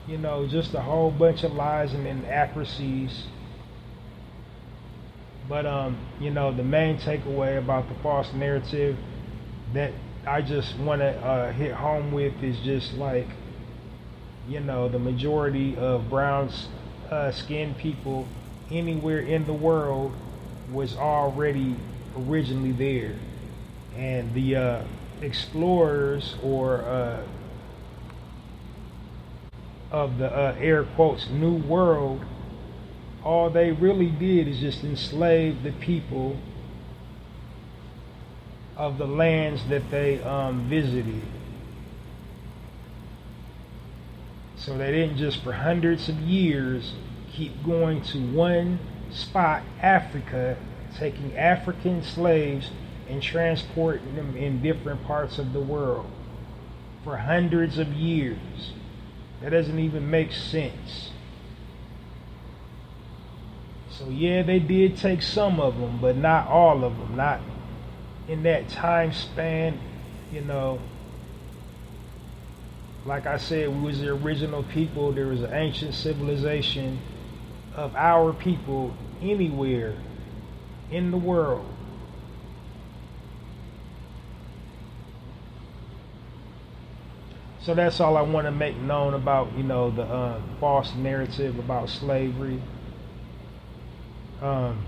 just a whole bunch of lies and inaccuracies. But, the main takeaway about the false narrative that I just want to hit home with is just the majority of brown skinned people anywhere in the world was already originally there. And the explorers, or of the air quotes New World, all they really did is just enslave the people of the lands that they visited. So they didn't just for hundreds of years keep going to one spot, Africa, taking African slaves and transporting them in different parts of the world for hundreds of years. That doesn't even make sense. So yeah, they did take some of them, but not all of them. Not in that time span, you know. Like I said, we was the original people. There was an ancient civilization of our people anywhere in the world. So that's all I want to make known about, you know, the false narrative about slavery. And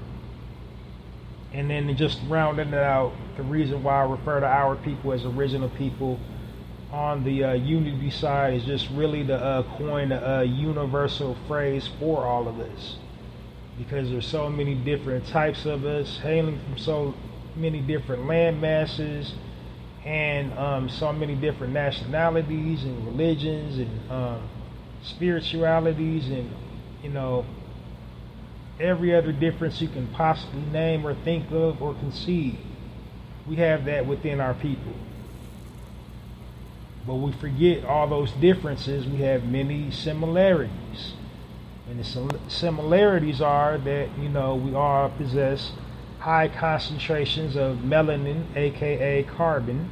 then just rounding it out, the reason why I refer to our people as original people on the unity side is just really to coin a universal phrase for all of us, because there's so many different types of us hailing from so many different land masses, and so many different nationalities and religions and spiritualities, and you know, every other difference you can possibly name or think of or conceive. We have that within our people. But we forget all those differences. We have many similarities. And the similarities are that, you know, we all possess high concentrations of melanin, aka carbon,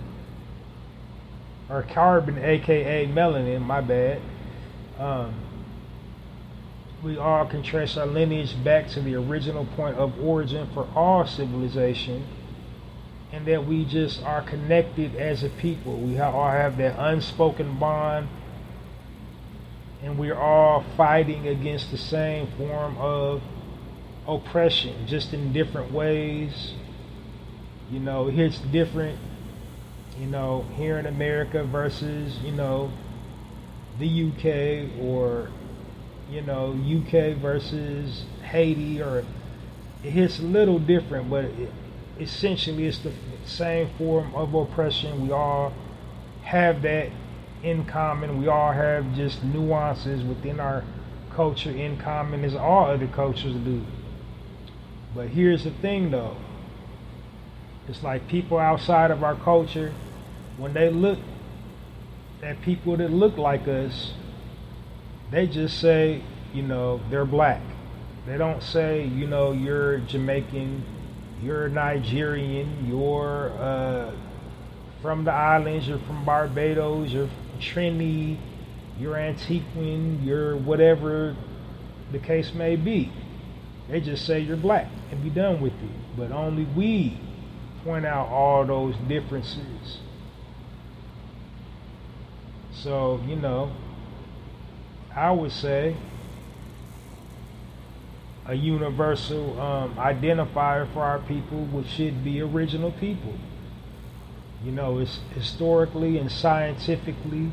or carbon, aka melanin, my bad. We all can trace our lineage back to the original point of origin for all civilization, and that we just are connected as a people. We all have that unspoken bond, and we're all fighting against the same form of oppression, just in different ways. You know, it hits different, you know, here in America versus, you know, the UK, or, you know, UK versus Haiti, or it hits a little different, but essentially it's the same form of oppression. We all have that in common. We all have just nuances within our culture in common as all other cultures do. But here's the thing though, it's like people outside of our culture, when they look at people that look like us, they just say, you know, they're black. They don't say, you know, you're Jamaican, you're Nigerian, you're from the islands, you're from Barbados, you're from Trinity, you're Antiguan, you're whatever the case may be. They just say you're black and be done with it. But only we point out all those differences. So, you know, I would say a universal identifier for our people, which should be original people. You know, it's historically and scientifically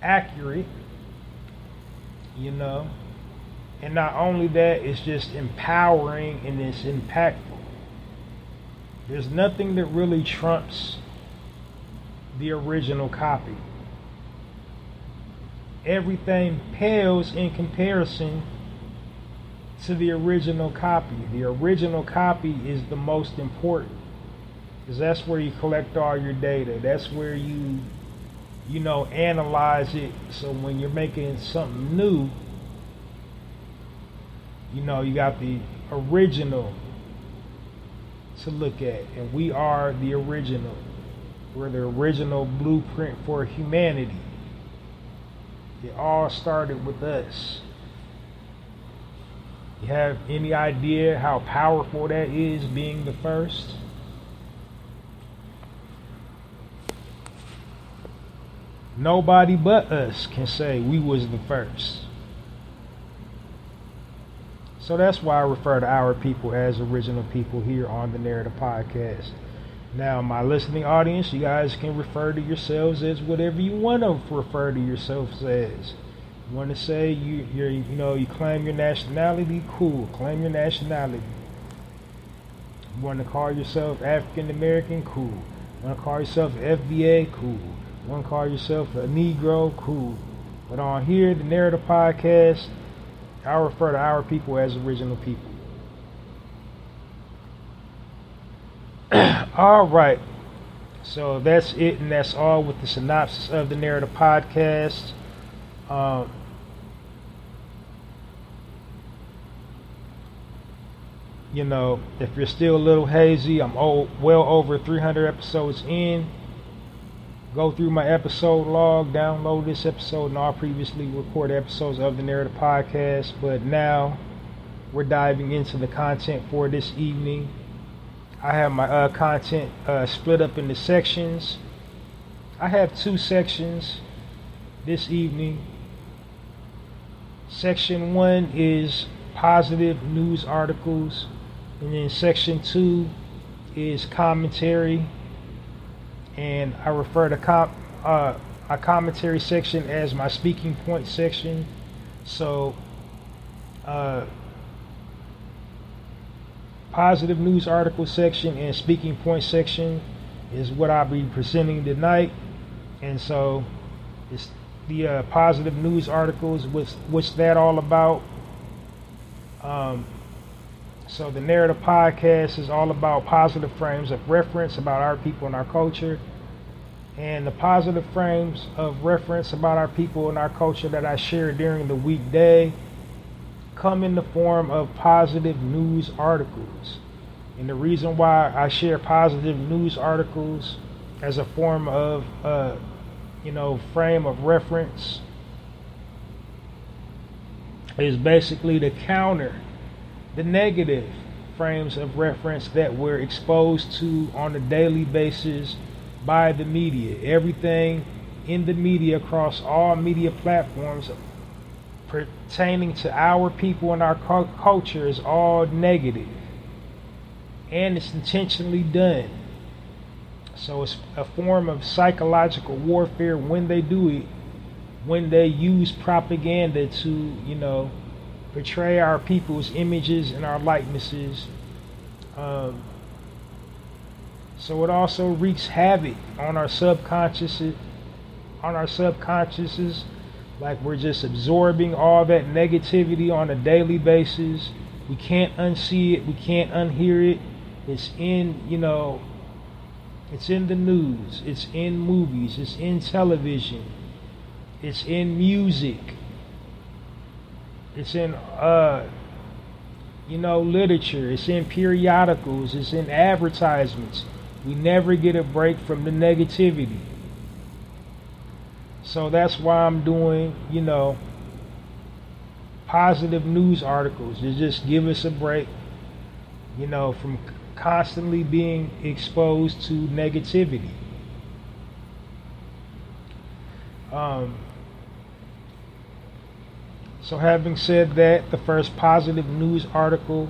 accurate, you know, and not only that, it's just empowering and it's impactful. There's nothing that really trumps the original copy. Everything pales in comparison to the original copy. The original copy is the most important, because that's where you collect all your data. That's where you know, analyze it. So when you're making something new, you know, you got the original to look at, and we are the original. We're the original blueprint for humanity. It all started with us. You have any idea how powerful that is, being the first? Nobody but us can say we was the first. So that's why I refer to our people as original people here on the Narrative Podcast. Now, my listening audience, you guys can refer to yourselves as whatever you want to refer to yourselves as. You want to say you claim your nationality, cool, claim your nationality. You want to call yourself African American, cool. You want to call yourself FBA, cool. You want to call yourself a Negro, cool. But on here, the Narrative Podcast, I refer to our people as original people. All right. So that's it, and that's all with the synopsis of the Narrative Podcast. If you're still a little hazy, I'm well over 300 episodes in. Go through my episode log, download this episode and all previously recorded episodes of the Narrative Podcast. But now we're diving into the content for this evening. I have my content split up into sections. I have 2 sections this evening. Section 1 is positive news articles, and then section 2 is commentary. And I refer to a commentary section as my speaking point section. So positive news article section and speaking point section is what I'll be presenting tonight. And so it's the positive news articles. What's that all about? So the Narrative Podcast is all about positive frames of reference about our people and our culture. And the positive frames of reference about our people and our culture that I share during the weekday come in the form of positive news articles. And the reason why I share positive news articles as a form of frame of reference is basically to counter the negative frames of reference that we're exposed to on a daily basis by the media. Everything in the media across all media platforms pertaining to our people and our culture is all negative, and it's intentionally done. So it's a form of psychological warfare when they do it, when they use propaganda to portray our people's images and our likenesses. So it also wreaks havoc on our subconsciouses. Like we're just absorbing all that negativity on a daily basis. We can't unsee it. We can't unhear it. It's in it's in the news. It's in movies. It's in television. It's in music. It's in literature. It's in periodicals. It's in advertisements. We never get a break from the negativity. So that's why I'm doing, positive news articles to just give us a break, from constantly being exposed to negativity. So having said that, the first positive news article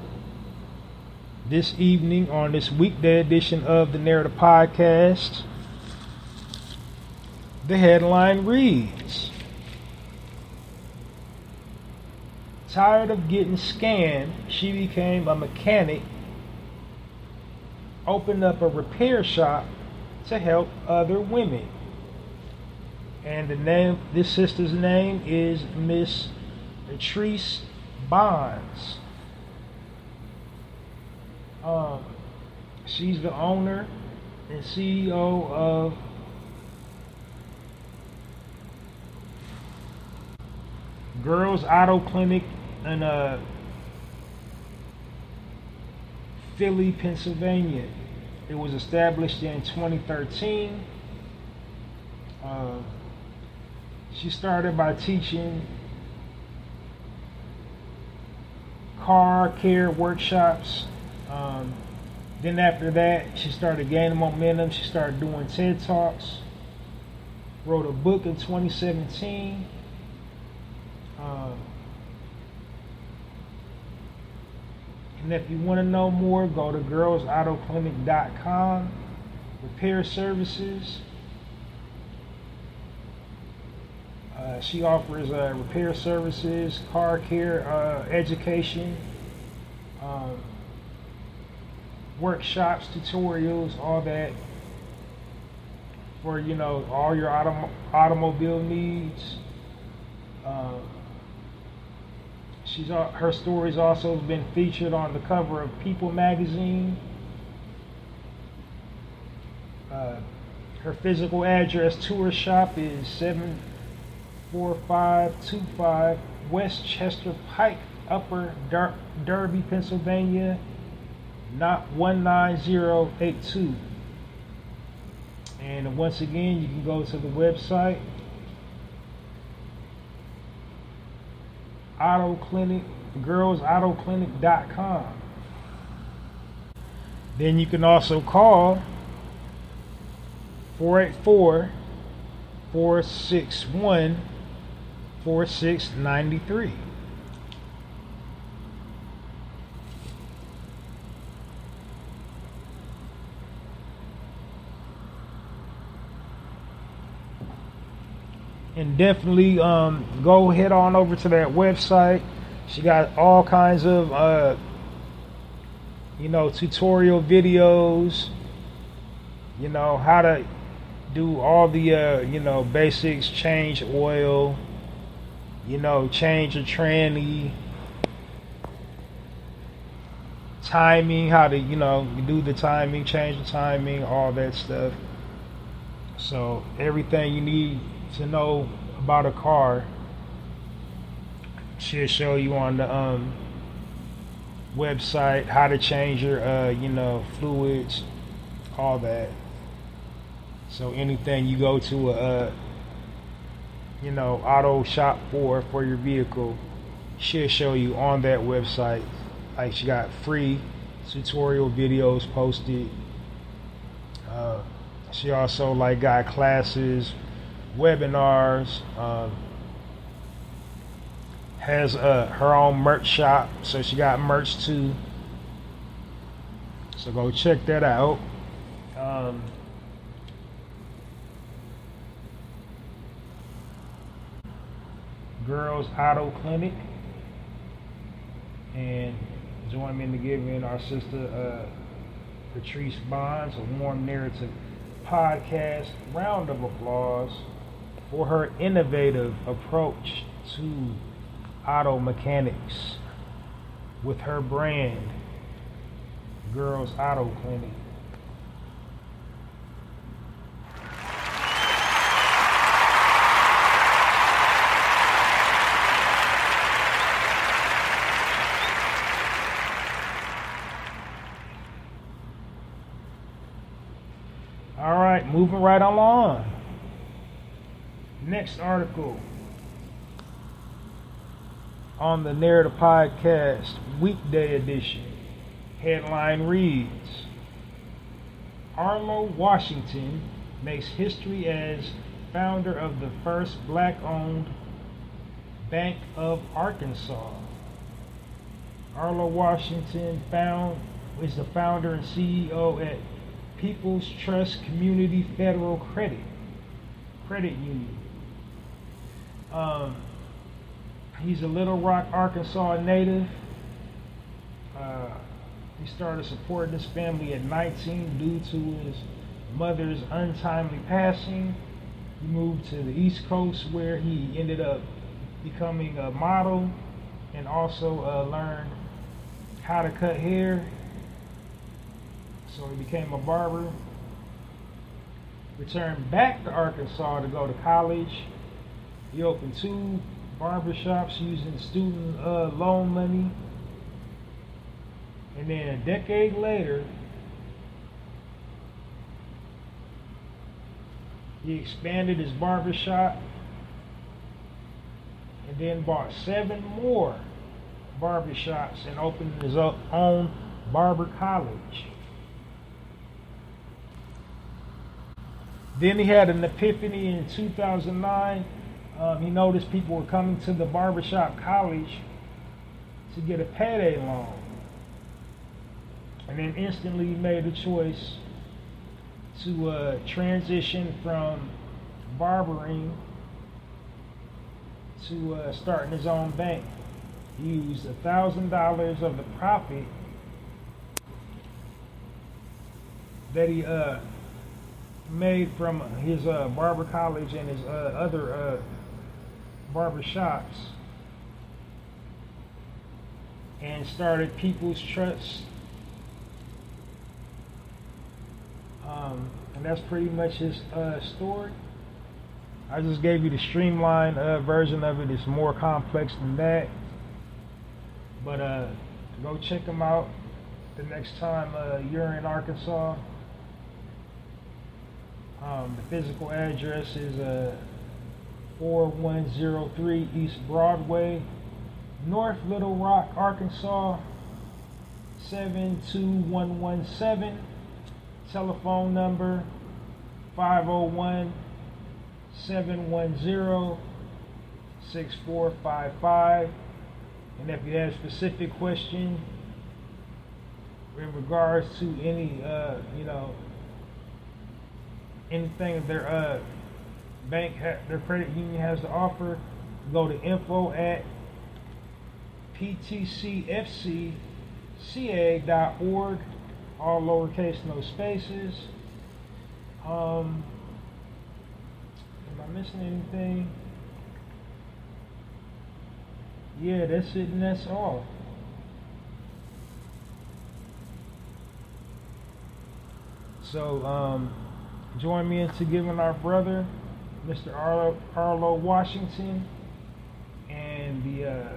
this evening on this weekday edition of the Narrative Podcast, the headline reads, "Tired of getting scammed, she became a mechanic, opened up a repair shop to help other women." And this sister's name is Miss Patrice Bonds. She's the owner and CEO of Girls Auto Clinic in Philly, Pennsylvania. It was established in 2013. She started by teaching car care workshops. Then after that, she started gaining momentum. She started doing TED Talks. Wrote a book in 2017. And if you want to know more, go to girlsautoclinic.com. Repair services. She offers repair services, car care, education, workshops, tutorials, all that for all your automobile needs. Her story's also been featured on the cover of People magazine. Her physical address to her shop is 74525 Westchester Pike, Upper Derby, Pennsylvania, not 19082. And once again, you can go to the website girlsautoclinic.com. Then you can also call 484-461-4693. And definitely go head on over to that website. She got all kinds of tutorial videos, how to do all the basics, change oil, change a tranny, timing, how to do the timing, change the timing, all that stuff. So everything you need to know about a car, she'll show you on the website how to change your fluids, all that. So anything you go to a auto shop for your vehicle, she'll show you on that website. Like, she got free tutorial videos posted. She also got classes, webinars, has her own merch shop, so she got merch too, so go check that out. Girls Auto Clinic, and join me in giving our sister Patrice Bonds a warm Narrative podcast round of applause for her innovative approach to auto mechanics with her brand, Girls Auto Clinic. All right, moving right along. Next article on the Narrative Podcast, weekday edition. Headline reads, Arlo Washington makes history as founder of the first black-owned Bank of Arkansas. Arlo Washington is the founder and CEO at People's Trust Community Federal Credit Union. He's a Little Rock, Arkansas native. He started supporting his family at 19 due to his mother's untimely passing. He moved to the East Coast, where he ended up becoming a model and also learned how to cut hair. So he became a barber. Returned back to Arkansas to go to college. He opened 2 barbershops using student loan money. And then a decade later, he expanded his barbershop and then bought 7 more barbershops and opened his own barber college. Then he had an epiphany in 2009. He noticed people were coming to the barbershop college to get a payday loan. and then instantly made a choice to transition from barbering to starting his own bank. He used $1,000 of the profit that he made from his barber college and his other barber shops, and started People's Trust. And that's pretty much his story. I just gave you the streamlined version of it. It's more complex than that. But go check him out the next time you're in Arkansas. The physical address is 4103 East Broadway, North Little Rock, Arkansas, 72117. Telephone number 501-710-6455. And if you have a specific question in regards to any, anything their bank, their credit union has to offer, go to info@ptcfcca.org, all lowercase, no spaces. Am I missing anything? Yeah, that's it, and that's all. So, join me into giving our brother, Mr. Arlo Washington, and the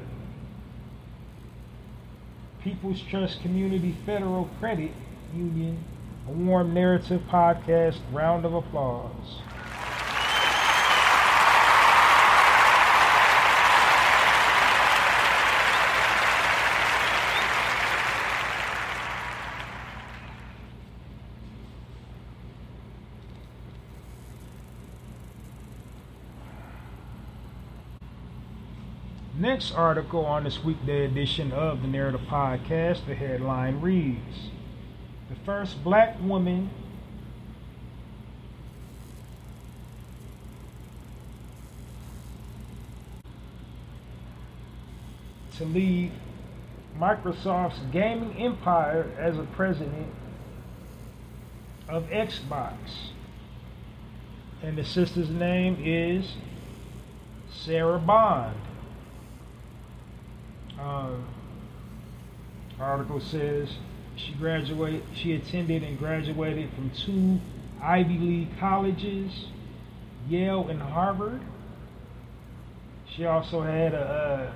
People's Trust Community Federal Credit Union a warm narrative podcast round of applause. Next article on this weekday edition of the Narrator Podcast, the headline reads, "The first black woman to lead Microsoft's gaming empire as a president of Xbox." And the sister's name is Sarah Bond. Article says she attended and graduated from 2 Ivy League colleges, Yale and Harvard. She also had a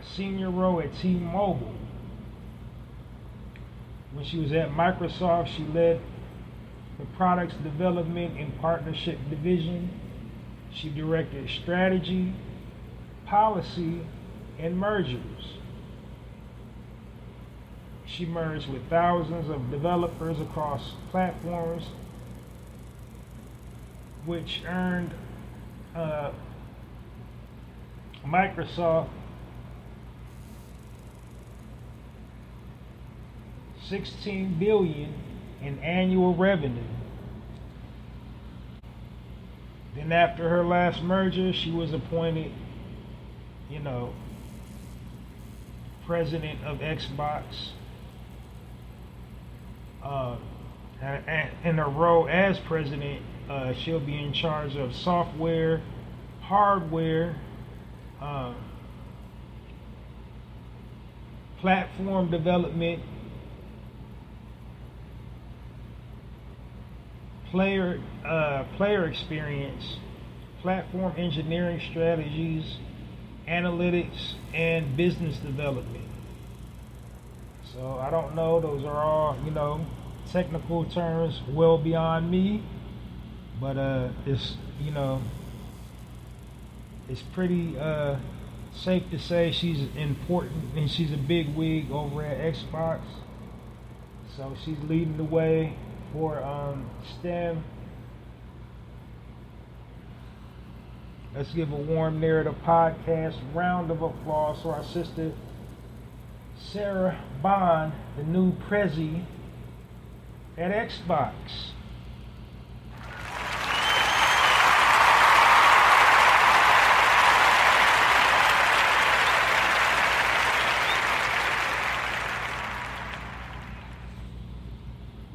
senior role at T-Mobile. When she was at Microsoft, she led the products development and partnership division. She directed strategy, policy, and mergers. She merged with thousands of developers across platforms, which earned Microsoft $16 billion in annual revenue. Then after her last merger, she was appointed, president of Xbox. In her role as president, she'll be in charge of software, hardware, platform development, player experience, platform engineering strategies, analytics, and business development. So I don't know, those are all, technical terms well beyond me, but it's pretty safe to say she's important and she's a big wig over at Xbox. So she's leading the way for STEM. Let's give a warm Narrative Podcast round of applause for our sister Sarah Bond, the new Prezi at Xbox.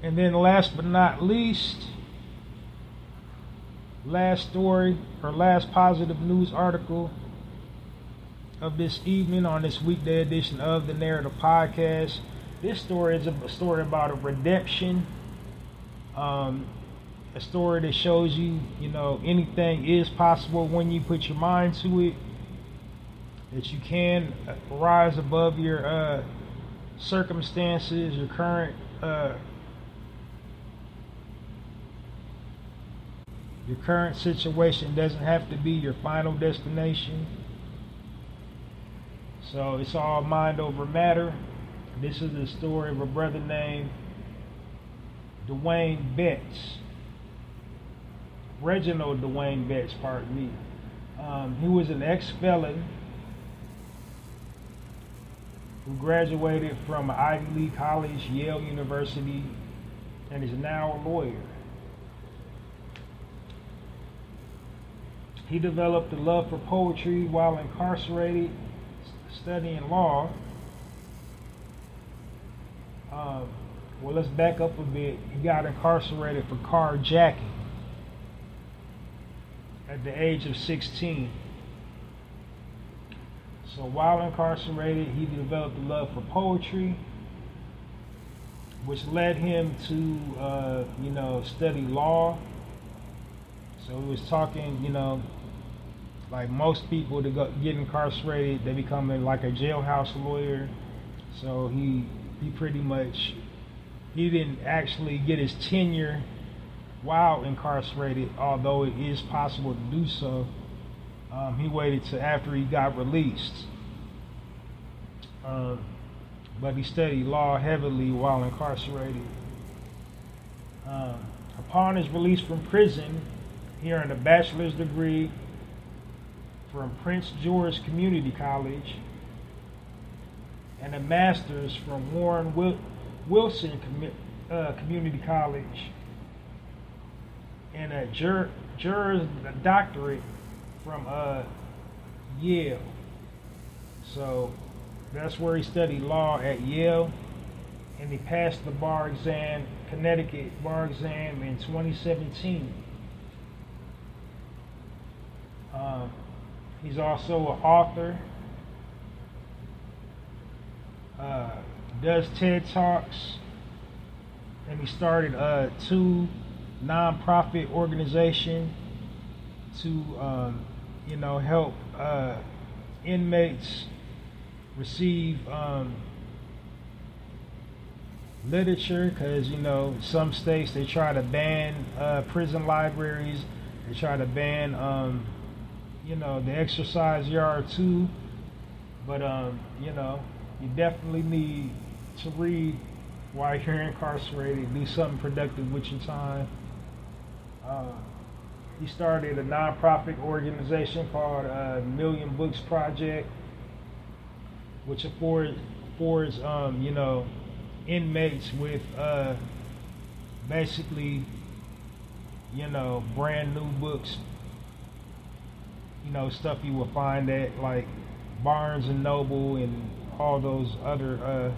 And then last but not least, last story or last positive news article of this evening on this weekday edition of the Narrator Podcast. This story is a story about a redemption, a story that shows you, anything is possible when you put your mind to it, that you can rise above your circumstances, your current situation doesn't have to be your final destination. So it's all mind over matter. This is the story of a brother named Dwayne Betts. Reginald Dwayne Betts, pardon me. He was an ex-felon who graduated from Ivy League college, Yale University, and is now a lawyer. He developed a love for poetry while incarcerated, studying law. Well, let's back up a bit. He got incarcerated for carjacking at the age of 16. So while incarcerated, he developed a love for poetry, which led him to, study law. So he was talking, like most people that get incarcerated, they become like a jailhouse lawyer. So he pretty much, he didn't actually get his tenure while incarcerated, although it is possible to do so. He waited till after he got released. But he studied law heavily while incarcerated. Upon his release from prison, he earned a bachelor's degree from Prince George Community College and a master's from Warren Wilson Community College and a Juris Doctorate from Yale. So that's where he studied law, at Yale, and he passed the Connecticut bar exam in 2017. He's also an author, does TED Talks, and he started two nonprofit organizations to, help inmates receive literature, because, some states, they try to ban prison libraries, they try to ban, the exercise yard too, but, you definitely need to read while you're incarcerated, do something productive with your time. He started a nonprofit organization called Million Books Project, which affords inmates with basically, brand new books, stuff you will find at like Barnes and Noble and all those other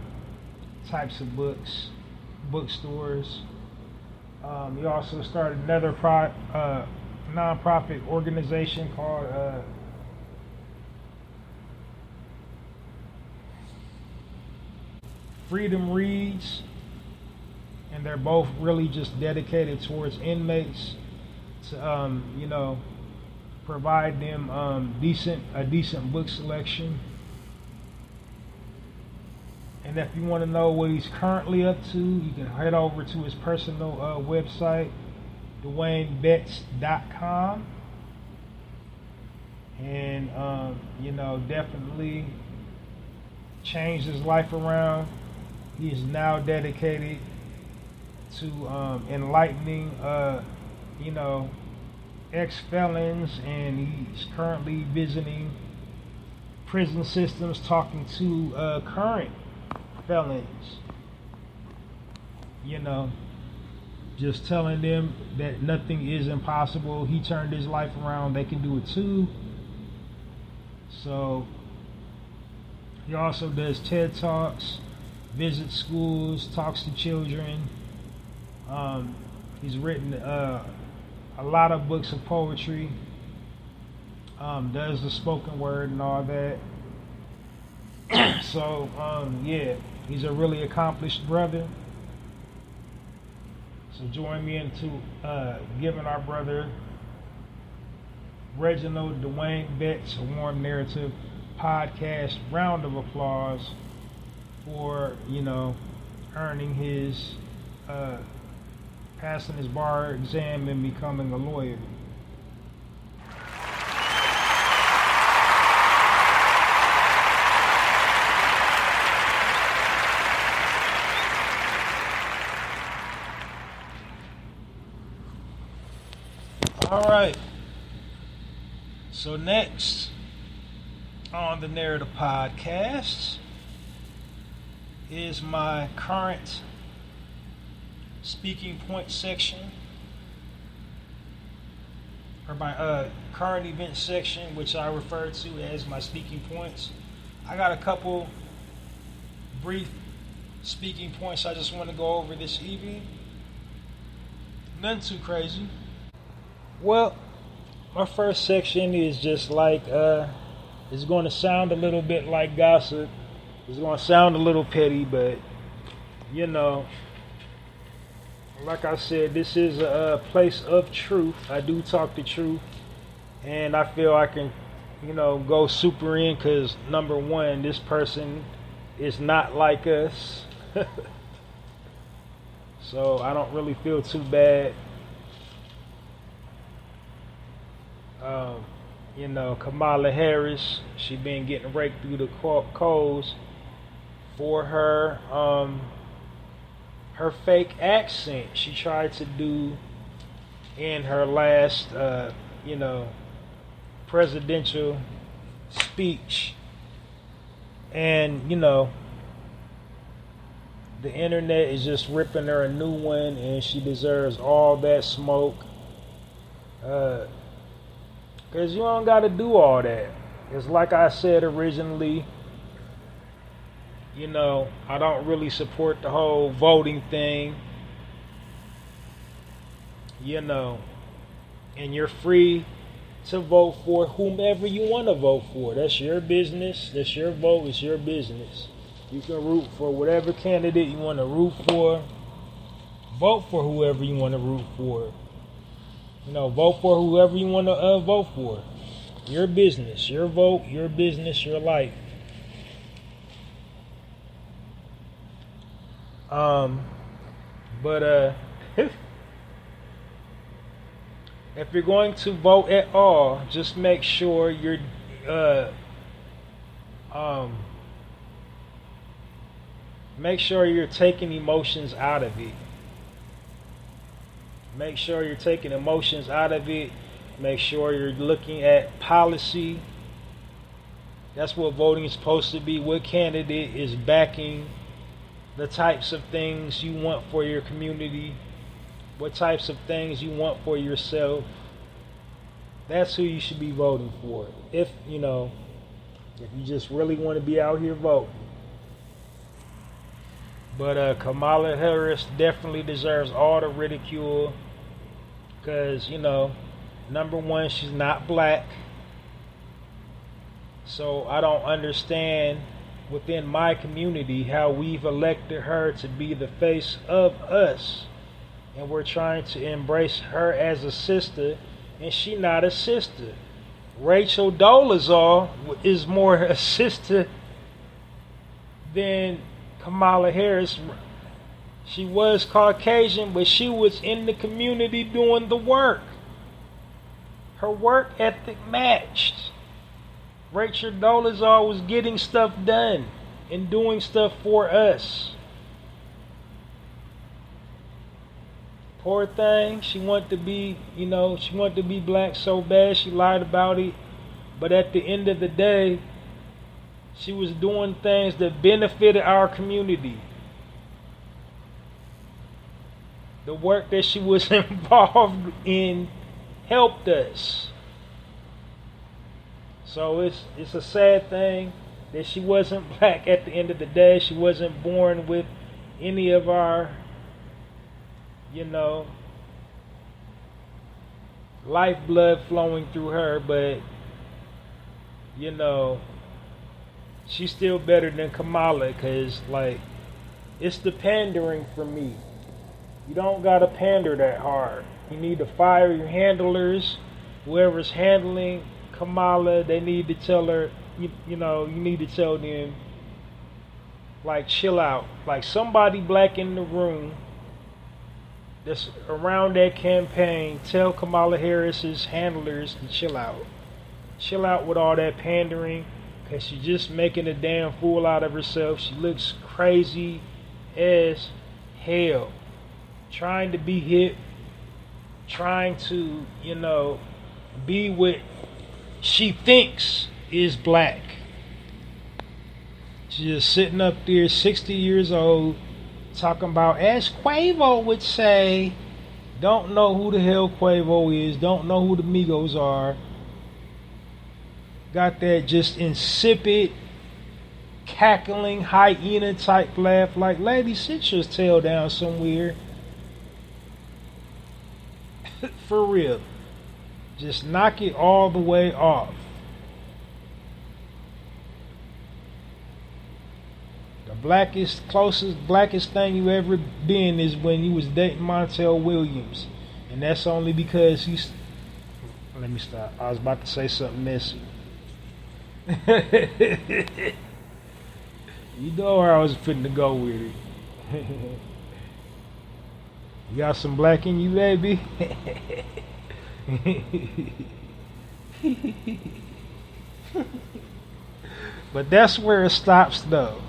types of bookstores. He also started another nonprofit organization called Freedom Reads, and they're both really just dedicated towards inmates to provide them a decent book selection. And if you want to know what he's currently up to, you can head over to his personal website, DwayneBetts.com, and definitely changed his life around. He is now dedicated to enlightening ex-felons, and he's currently visiting prison systems, talking to current felons, just telling them that nothing is impossible. He turned his life around, they can do it too. So he also does TED Talks, visits schools, talks to children. He's written a lot of books of poetry, does the spoken word and all that. So yeah, he's a really accomplished brother. So join me into giving our brother Reginald Dwayne Betts a warm narrative podcast round of applause for, earning his passing his bar exam and becoming a lawyer. All right. So next on the Narrator Podcast is my current speaking point section, or my current event section, which I refer to as my speaking points. I got a couple brief speaking points I just want to go over this evening. Nothing too crazy. Well, my first section is just like, it's going to sound a little bit like gossip. It's going to sound a little petty, but, like I said, this is a place of truth. I do talk the truth, and I feel I can, go super in because, number one, this person is not like us. So I don't really feel too bad. Kamala Harris, she been getting raked through the coals for her her fake accent she tried to do in her last presidential speech. And the internet is just ripping her a new one, and she deserves all that smoke. Because you don't got to do all that. It's like I said originally, I don't really support the whole voting thing. And you're free to vote for whomever you want to vote for. That's your business. That's your vote. It's your business. You can root for whatever candidate you want to root for. Vote for whoever you want to root for. Vote for whoever you want to vote for. Your business, your vote, your business, your life. But if you're going to vote at all, just make sure you're taking emotions out of it. Make sure you're taking emotions out of it. Make sure you're looking at policy. That's what voting is supposed to be. What candidate is backing the types of things you want for your community? What types of things you want for yourself? That's who you should be voting for. If you just really want to be out here voting. But Kamala Harris definitely deserves all the ridicule because, number one, she's not black. So I don't understand within my community how we've elected her to be the face of us. And we're trying to embrace her as a sister, and she's not a sister. Rachel Dolezal is more a sister than Kamala Harris. She was Caucasian, but she was in the community doing the work. Her work ethic matched. Rachel Dolezal was getting stuff done and doing stuff for us. Poor thing, she wanted to be black so bad, she lied about it. But at the end of the day, she was doing things that benefited our community. the work that she was involved in helped us. So it's a sad thing that she wasn't black at the end of the day. She wasn't born with any of our, lifeblood flowing through her, but she's still better than Kamala, because it's the pandering for me. You don't gotta pander that hard. You need to fire your handlers. Whoever's handling Kamala, they need to tell her, you need to tell them, chill out. Somebody black in the room that's around that campaign, tell Kamala Harris's handlers to chill out. Chill out with all that pandering, because she's just making a damn fool out of herself. She looks crazy as hell. Trying to be hip, trying to, be what she thinks is black. She's just sitting up there, 60 years old, talking about, as Quavo would say, don't know who the hell Quavo is, don't know who the Migos are. Got that just insipid, cackling, hyena type laugh. Lady, sit your tail down somewhere. For real. Just knock it all the way off. The blackest thing you ever been is when you was dating Montel Williams. And that's only because he's... Let me stop. I was about to say something messy. You know where I was fitting to go with it. You got some black in you, baby? But that's where it stops, though.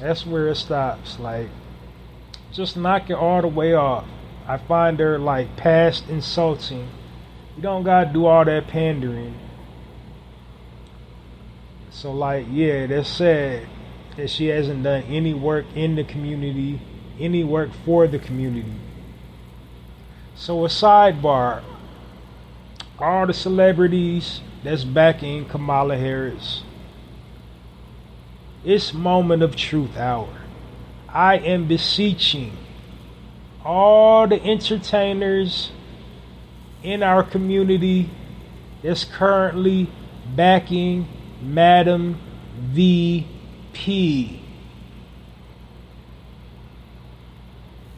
That's where it stops. Just knock it all the way off. I find her, past insulting. You don't gotta do all that pandering. So, yeah, that's sad that she hasn't done any work in the community, any work for the community. So, a sidebar. All the celebrities that's backing Kamala Harris. It's moment of truth hour. I am beseeching all the entertainers in our community that's currently backing Madam VP.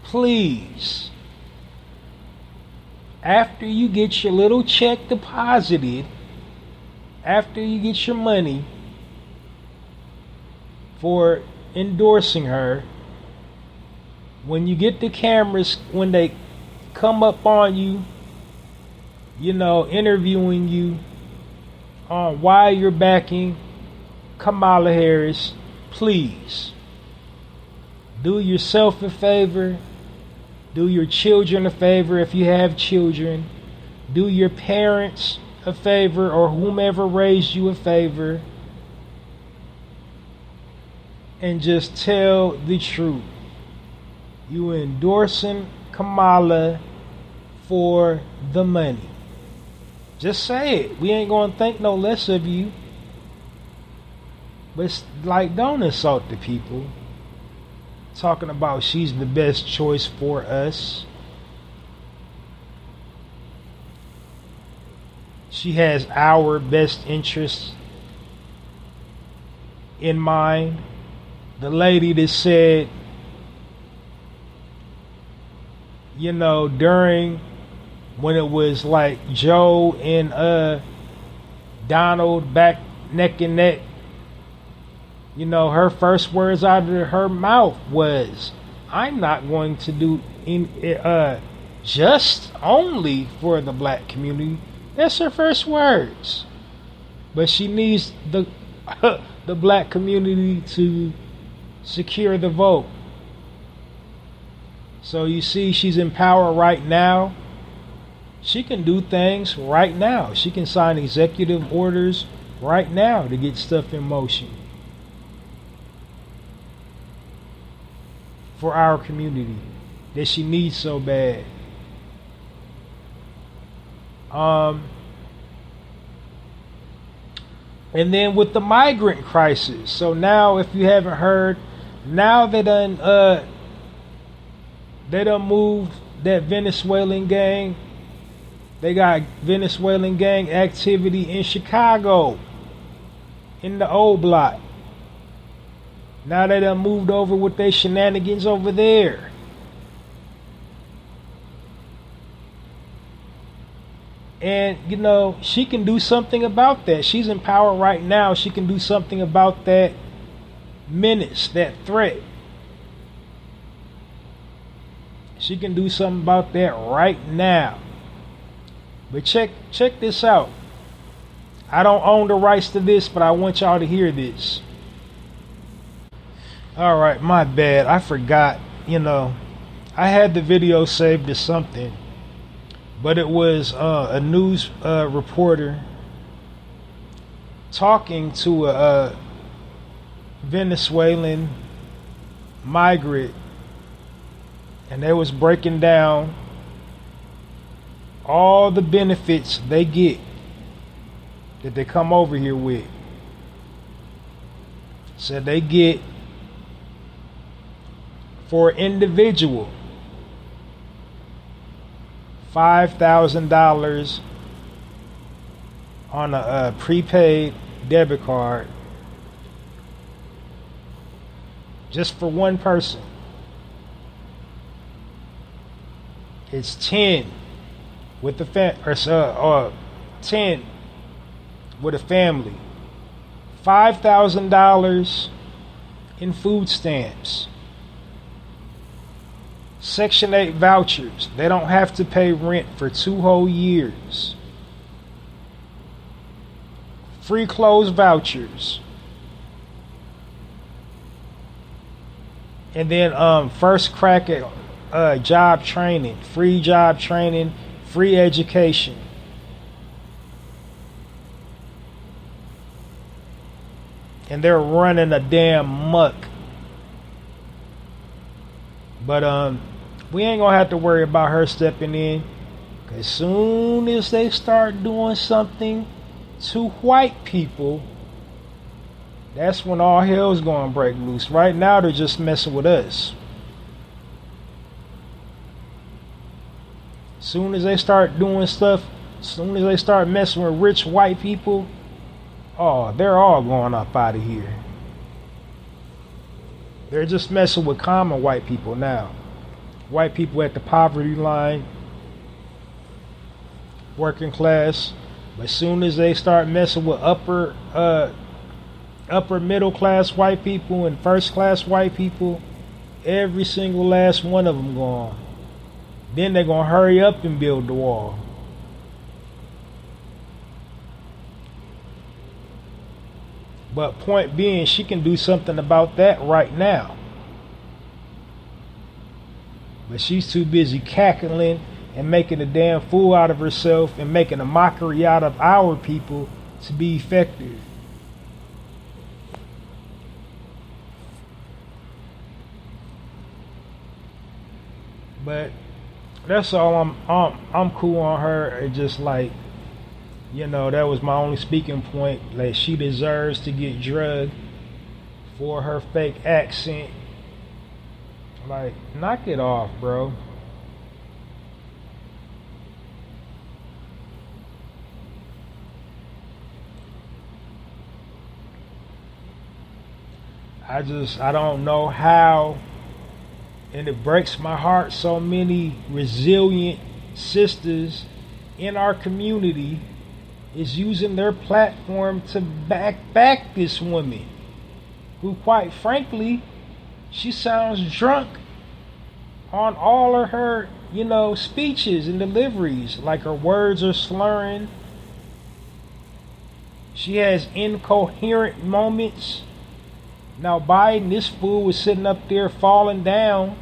Please, after you get your little check deposited, after you get your money for endorsing her, when you get the cameras, when they come up on you, interviewing you on why you're backing Kamala Harris, please do yourself a favor, do your children a favor if you have children, do your parents a favor or whomever raised you a favor, and just tell the truth. You endorsing Kamala for the money. Just say it. We ain't gonna think no less of you. But don't insult the people. Talking about she's the best choice for us. She has our best interests in mind. The lady that said, during when it was Joe and Donald back neck and neck, her first words out of her mouth was, I'm not going to do just only for the black community. That's her first words. But she needs the black community to secure the vote. So you see, she's in power right now. She can do things right now. She can sign executive orders right now to get stuff in motion for our community. that she needs so bad. And then with the migrant crisis. So now, if you haven't heard, now they done moved that Venezuelan gang. They got Venezuelan gang activity in Chicago, in the old block. Now they done moved over with their shenanigans over there. And, you know, she can do something about that. She's in power right now. She can do something about that menace, that threat. She can do something about that right now. But check this out. I don't own the rights to this, but I want y'all to hear this. All right, my bad. I forgot, you know, I had the video saved as something. But it was a news reporter talking to a Venezuelan migrant, and they was breaking down all the benefits they get that they come over here with. So they get, for an individual, $5,000 on a prepaid debit card just for one person. It's 10 with the 10 with a family. $5,000 in food stamps. Section 8 vouchers. They don't have to pay rent for 2 whole years. Free clothes vouchers. And then first crack at job training. Free job training. Free education. And they're running a damn muck. But we ain't gonna have to worry about her stepping in. As soon as they start doing something to white people, that's when all hell's gonna break loose. Right now they're just messing with us. As soon as they start doing stuff, as soon as they start messing with rich white people, oh, they're all going up out of here. They're just messing with common white people now. White people at the poverty line, working class. But as soon as they start messing with upper middle class white people and first class white people, every single last one of them gone. Then they're gonna hurry up and build the wall. But point being, she can do something about that right now. But she's too busy cackling and making a damn fool out of herself and making a mockery out of our people to be effective. But that's all. I'm cool on her. It's just like, you know, that was my only speaking point. Like, she deserves to get drugged for her fake accent. Like, knock it off, bro. I don't know how, and it breaks my heart, so many resilient sisters in our community is using their platform to back this woman, who, quite frankly, she sounds drunk on all of her, you know, speeches and deliveries. Like, her words are slurring. She has incoherent moments. Now Biden, this fool, was sitting up there falling down.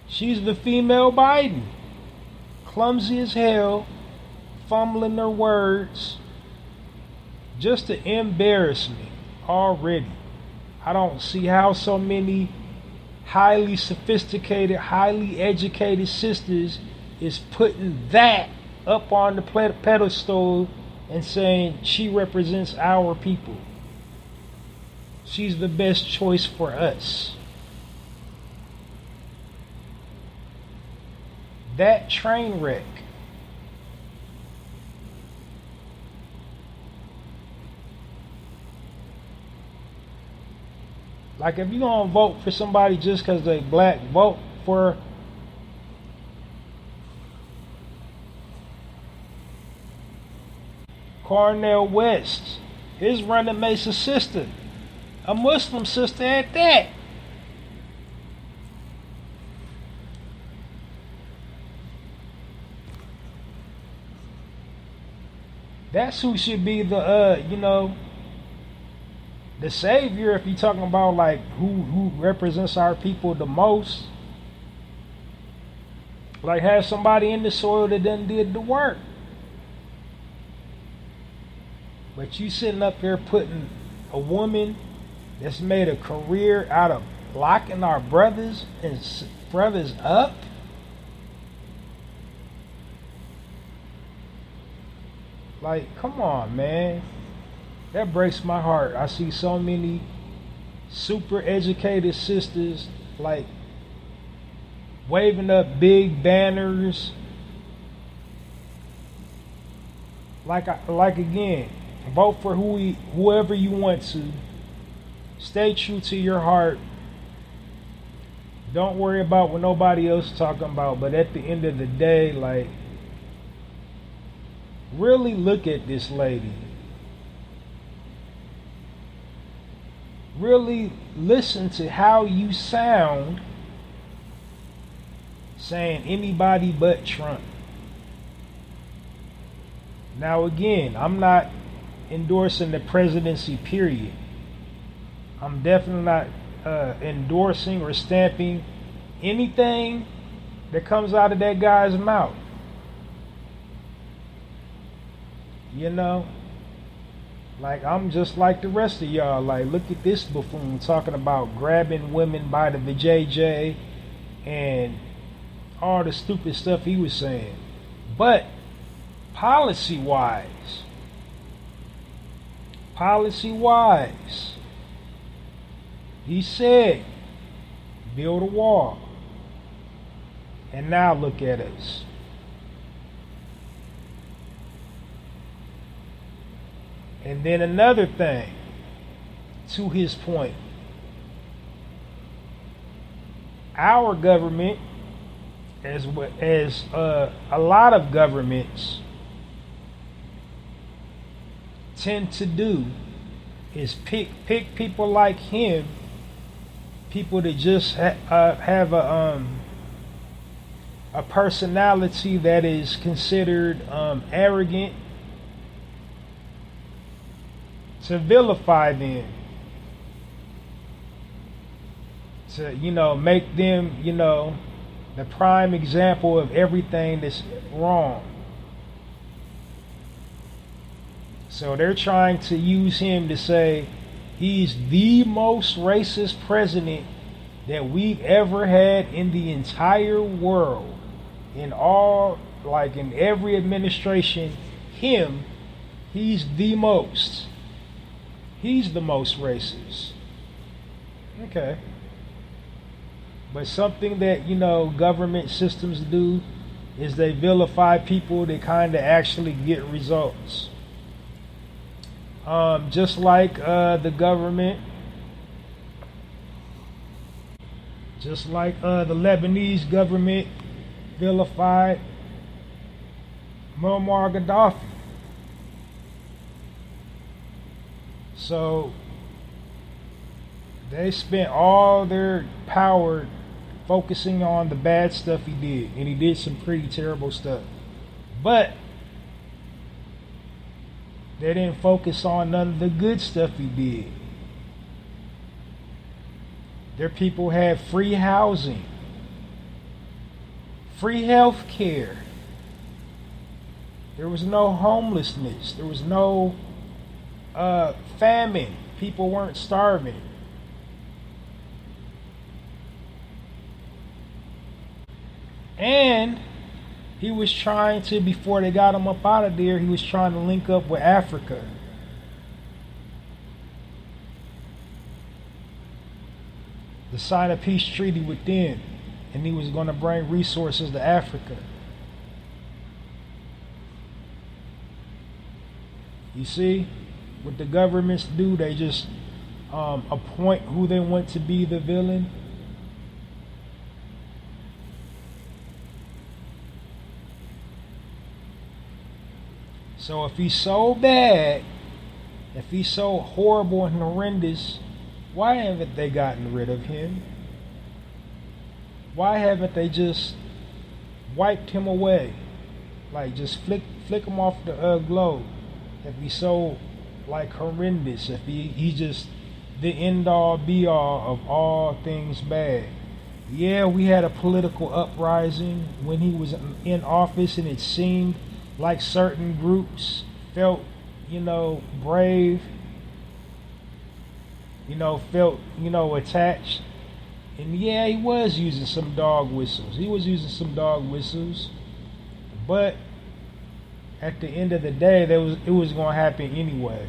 She's the female Biden. Clumsy as hell. Fumbling her words. Just to embarrass me already. I don't see how so many highly sophisticated, highly educated sisters is putting that up on the pedestal and saying she represents our people. She's the best choice for us. That train wreck. Like, if you gonna vote for somebody just because they black, vote for Cornel West. His running mate's a sister, a Muslim sister at that. That's who should be the the savior, if you're talking about like who represents our people the most. Like, have somebody in the soil that done did the work. But you sitting up here putting a woman that's made a career out of locking our brothers and brothers up. Like, come on, man. That breaks my heart. I see so many super educated sisters like waving up big banners. Like again, vote for whoever you want to. Stay true to your heart. Don't worry about what nobody else is talking about. But at the end of the day, like, really look at this lady. Really listen to how you sound saying anybody but Trump. Now again, I'm not endorsing the presidency, period. I'm definitely not endorsing or stamping anything that comes out of that guy's mouth. You know? Like, I'm just like the rest of y'all. Like, look at this buffoon talking about grabbing women by the vajayjay and all the stupid stuff he was saying. But policy-wise, he said, build a wall. And now look at us. And then another thing, to his point, our government, as a lot of governments tend to do, is pick people like him, people that just have a personality that is considered arrogant, to vilify them, to make them the prime example of everything that's wrong. So they're trying to use him to say he's the most racist president that we've ever had in the entire world. In every administration, he's the most. He's the most racist. Okay. But something that, government systems do is they vilify people that kind of actually get results. Just like the government, just like the Lebanese government vilified Muammar Gaddafi. So they spent all their power focusing on the bad stuff he did, and he did some pretty terrible stuff. But they didn't focus on none of the good stuff he did. Their people had free housing, free health care. There was no homelessness. There was no famine. People weren't starving. And he was trying to, before they got him up out of there, he was trying to link up with Africa. To sign a peace treaty with them. And he was going to bring resources to Africa. You see, what the governments do, they just appoint who they want to be the villain. So if he's so bad, if he's so horrible and horrendous, why haven't they gotten rid of him? Why haven't they just wiped him away? Like just flick him off the globe. If he's so like horrendous, if he's just the end all be all of all things bad. Yeah, we had a political uprising when he was in office, and it seemed like certain groups felt, brave, felt, attached. And yeah, he was using some dog whistles. But at the end of the day, it was going to happen anyway.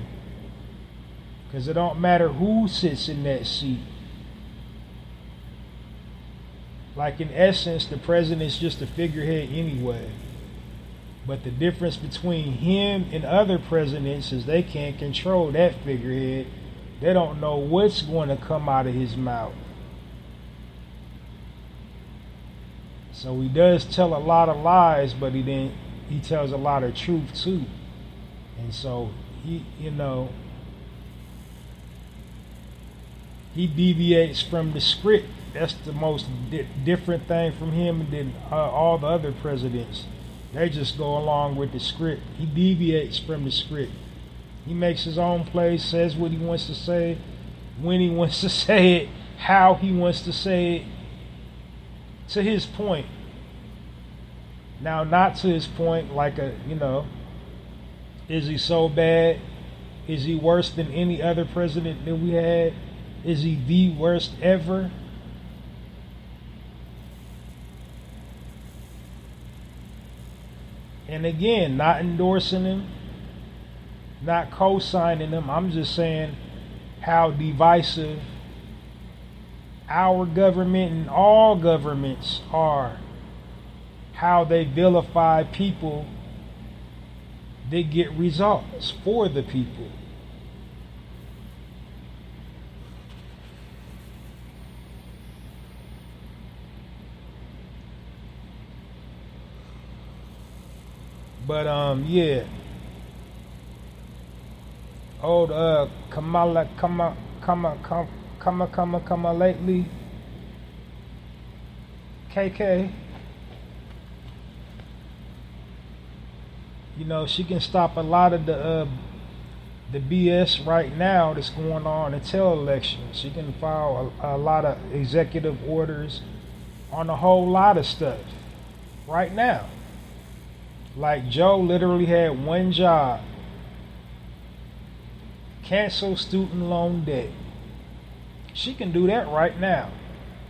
Because it don't matter who sits in that seat. Like in essence, the president's just a figurehead anyway. But the difference between him and other presidents is they can't control that figurehead. They don't know what's going to come out of his mouth. So he does tell a lot of lies, but he tells a lot of truth too. And so he deviates from the script. That's the most different thing from him than all the other presidents. They just go along with the script. He deviates from the script. He makes his own plays, says what he wants to say, when he wants to say it, how he wants to say it, to his point. Now, not to his point, is he so bad? Is he worse than any other president that we had? Is he the worst ever? And again, not endorsing him, not co-signing him. I'm just saying how divisive our government and all governments are. How they vilify people that get results for the people. But yeah. Old Kamala lately. KK. She can stop a lot of the BS right now that's going on until election. She can file a lot of executive orders on a whole lot of stuff right now. Like Joe literally had one job: cancel student loan debt. She can do that right now.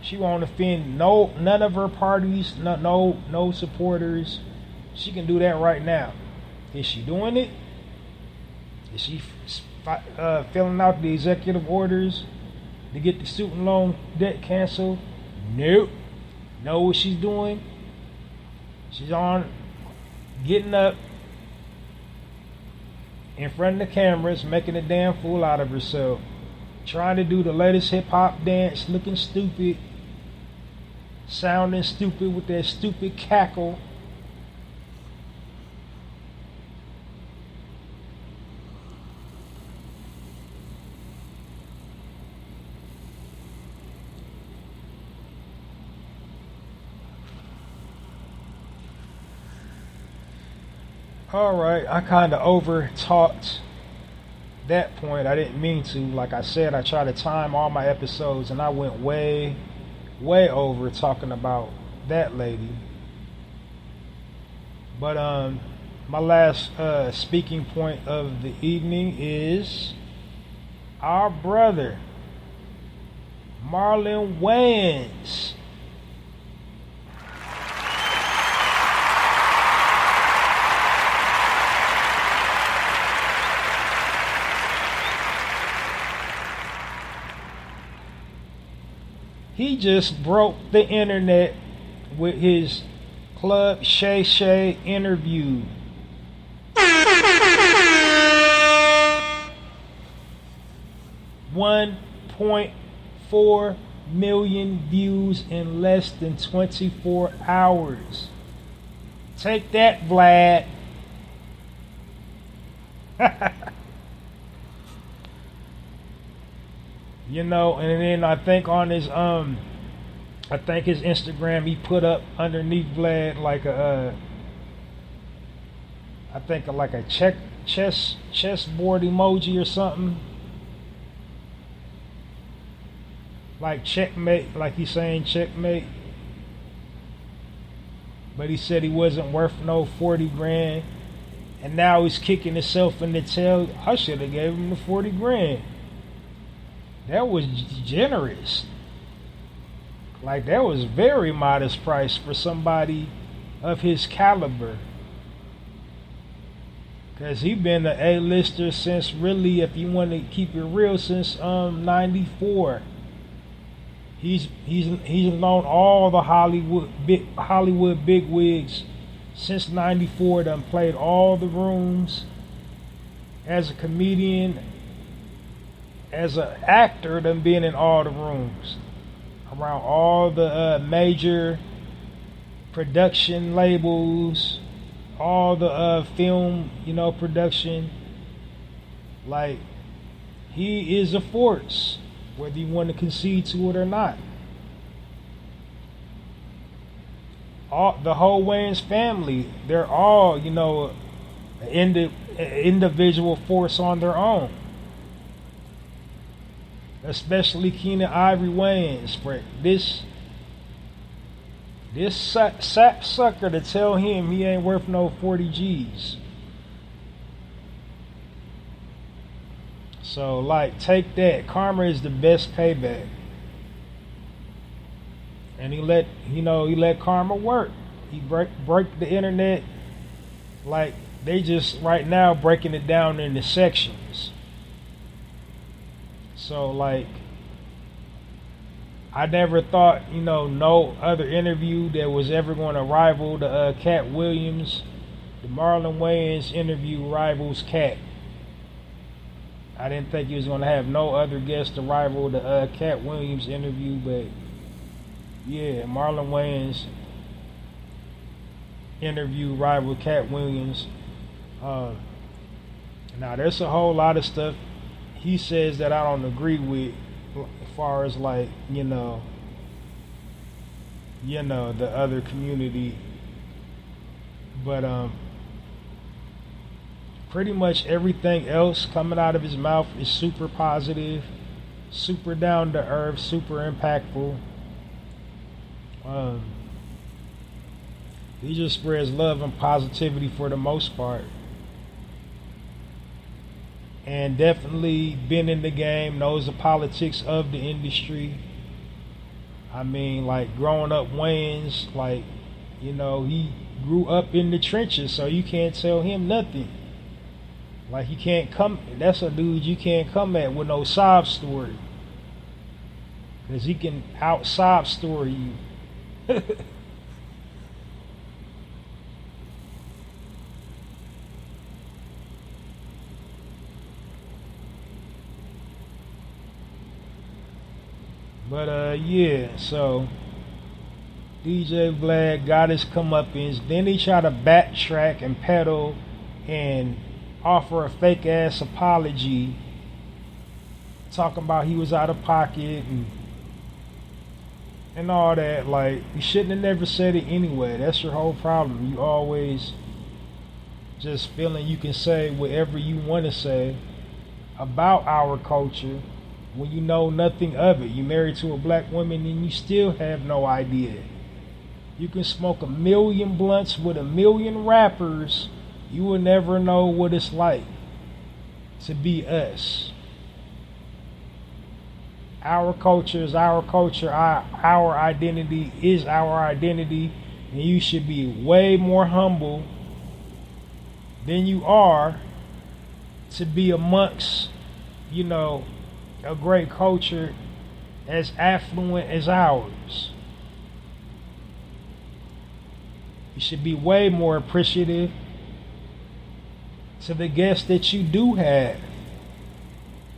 She won't offend none of her parties, no supporters. She can do that right now. Is she doing it? Is she filling out the executive orders to get the student loan debt canceled? Nope. Know what she's doing? She's getting up in front of the cameras, making a damn fool out of herself, trying to do the latest hip-hop dance, looking stupid, sounding stupid with that stupid cackle. Alright, I kind of over talked that point. I didn't mean to. Like I said, I try to time all my episodes, and I went way over talking about that lady. But my last speaking point of the evening is our brother Marlon Wayans. He just broke the internet with his Club Shay Shay interview. 1.4 million views in less than 24 hours. Take that, Vlad. You know, and then I think on his his Instagram he put up underneath Vlad like a like a chessboard emoji or something. Like checkmate, like he's saying checkmate. But he said he wasn't worth no 40 grand. And now he's kicking himself in the tail. I should have gave him the 40 grand. That was generous. Like, that was very modest price for somebody of his caliber. Because he been an A-lister since, really, if you want to keep it real, since 94. He's known all the Hollywood bigwigs since 94. Done played all the rooms as a comedian, as an actor. Done been in all the rooms around all the major production labels, all the film, production. Like, he is a force, whether you want to concede to it or not. The whole Wayans family, they're all, an individual force on their own. Especially Keenan Ivory Wayans, for this sap sucker to tell him he ain't worth no 40 G's. So, like, take that. Karma is the best payback. And he let karma work. He break the internet. Like, they just right now breaking it down into sections. So, like, I never thought, no other interview that was ever going to rival the Cat Williams. The Marlon Wayans interview rivals Cat. I didn't think he was going to have no other guest to rival the Cat Williams interview, but yeah, Marlon Wayans interview rival Cat Williams. Now, there's a whole lot of stuff he says that I don't agree with, as far as like, the other community. But pretty much everything else coming out of his mouth is super positive, super down to earth, super impactful. He just spreads love and positivity for the most part. And definitely been in the game, knows the politics of the industry. I mean, like, growing up Wayans, like, he grew up in the trenches, so you can't tell him nothing. Like, he can't come, that's a dude you can't come at with no sob story. Because he can out sob story you. But yeah, so DJ Vlad got his comeuppance. Then he tried to backtrack and pedal and offer a fake ass apology, talking about he was out of pocket and all that. Like, you shouldn't have never said it anyway. That's your whole problem. You always just feeling you can say whatever you want to say about our culture when you know nothing of it. You married to a black woman and you still have no idea. You can smoke 1 million blunts with 1 million rappers. You will never know what it's like to be us. Our culture is our culture. Our identity is our identity. And you should be way more humble than you are to be amongst, a great culture as affluent as ours. You should be way more appreciative to the guests that you do have.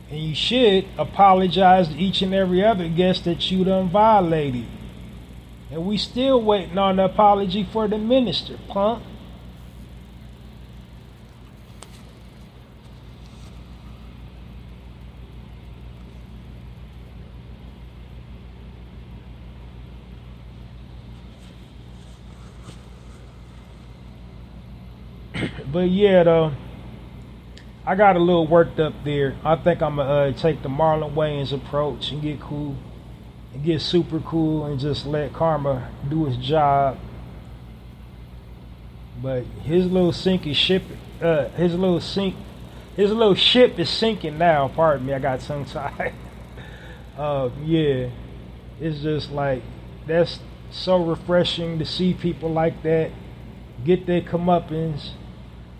And you should apologize to each and every other guest that you done violated. And we still waiting on the apology for the minister, punk. But yeah, though, I got a little worked up there. I think I'm gonna take the Marlon Wayans approach and get cool, and get super cool, and just let karma do its job. But his little sinking ship, his little ship is sinking now. Pardon me, I got tongue tied. Yeah, it's just like that's so refreshing to see people like that get their comeuppance.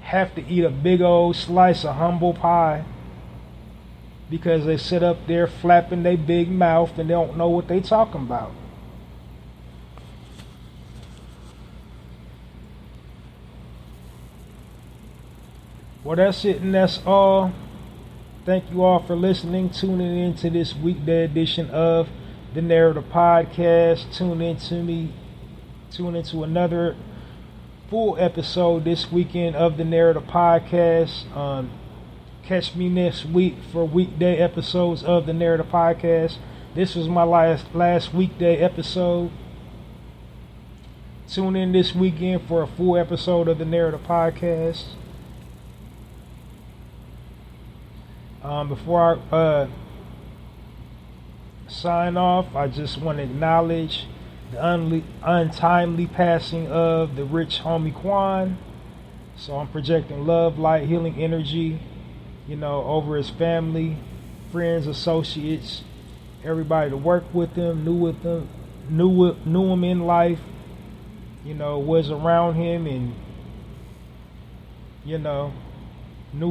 Have to eat a big old slice of humble pie because they sit up there flapping their big mouth and they don't know what they talking about. Well, that's it and that's all. Thank you all for listening, tuning in to this weekday edition of the Narrator Podcast. Tune into another full episode this weekend of the Narrator Podcast. Catch me next week for weekday episodes of the Narrator Podcast. This was my last weekday episode. Tune in this weekend for a full episode of the Narrator Podcast. Before I sign off, I just want to acknowledge the untimely passing of the rich homie Quan. So I'm projecting love, light, healing energy, over his family, friends, associates, everybody to work with him, knew him in life, was around him, and knew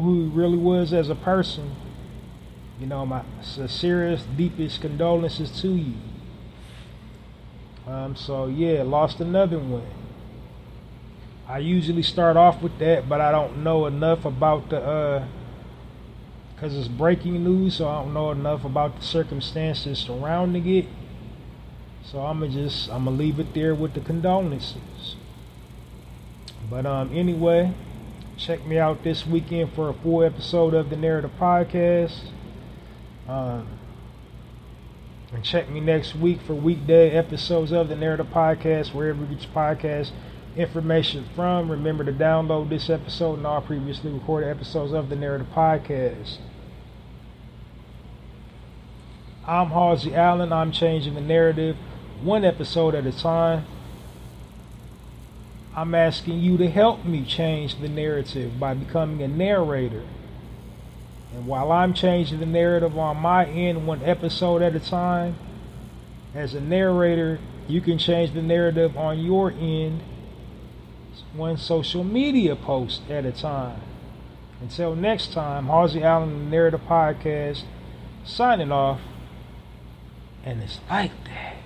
who he really was as a person. My sincerest, deepest condolences to you. So yeah, lost another one. I usually start off with that, but I don't know enough about the because it's breaking news, so I don't know enough about the circumstances surrounding it. So I'm gonna leave it there with the condolences. But anyway, check me out this weekend for a full episode of the Narrator Podcast. And check me next week for weekday episodes of the Narrator Podcast, wherever you get your podcast information from. Remember to download this episode and all previously recorded episodes of the Narrator Podcast. I'm Halsey Allen. I'm changing the narrative one episode at a time. I'm asking you to help me change the narrative by becoming a narrator. And while I'm changing the narrative on my end one episode at a time, as a narrator, you can change the narrative on your end one social media post at a time. Until next time, Halsey Allen, the Narrator Podcast, signing off. And it's like that.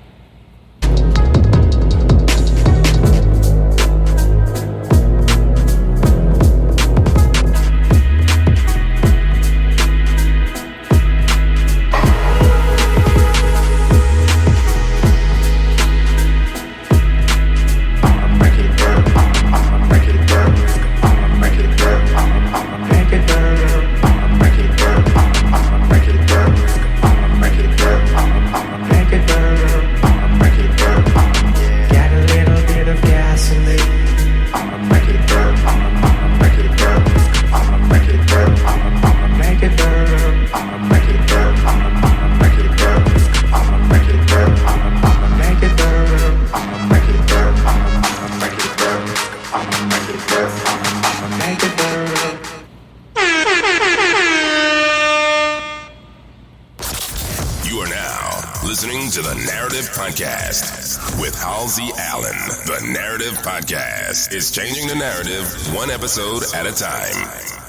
Listening to the Narrative Podcast with Halsey Allen. The Narrative Podcast is changing the narrative one episode at a time.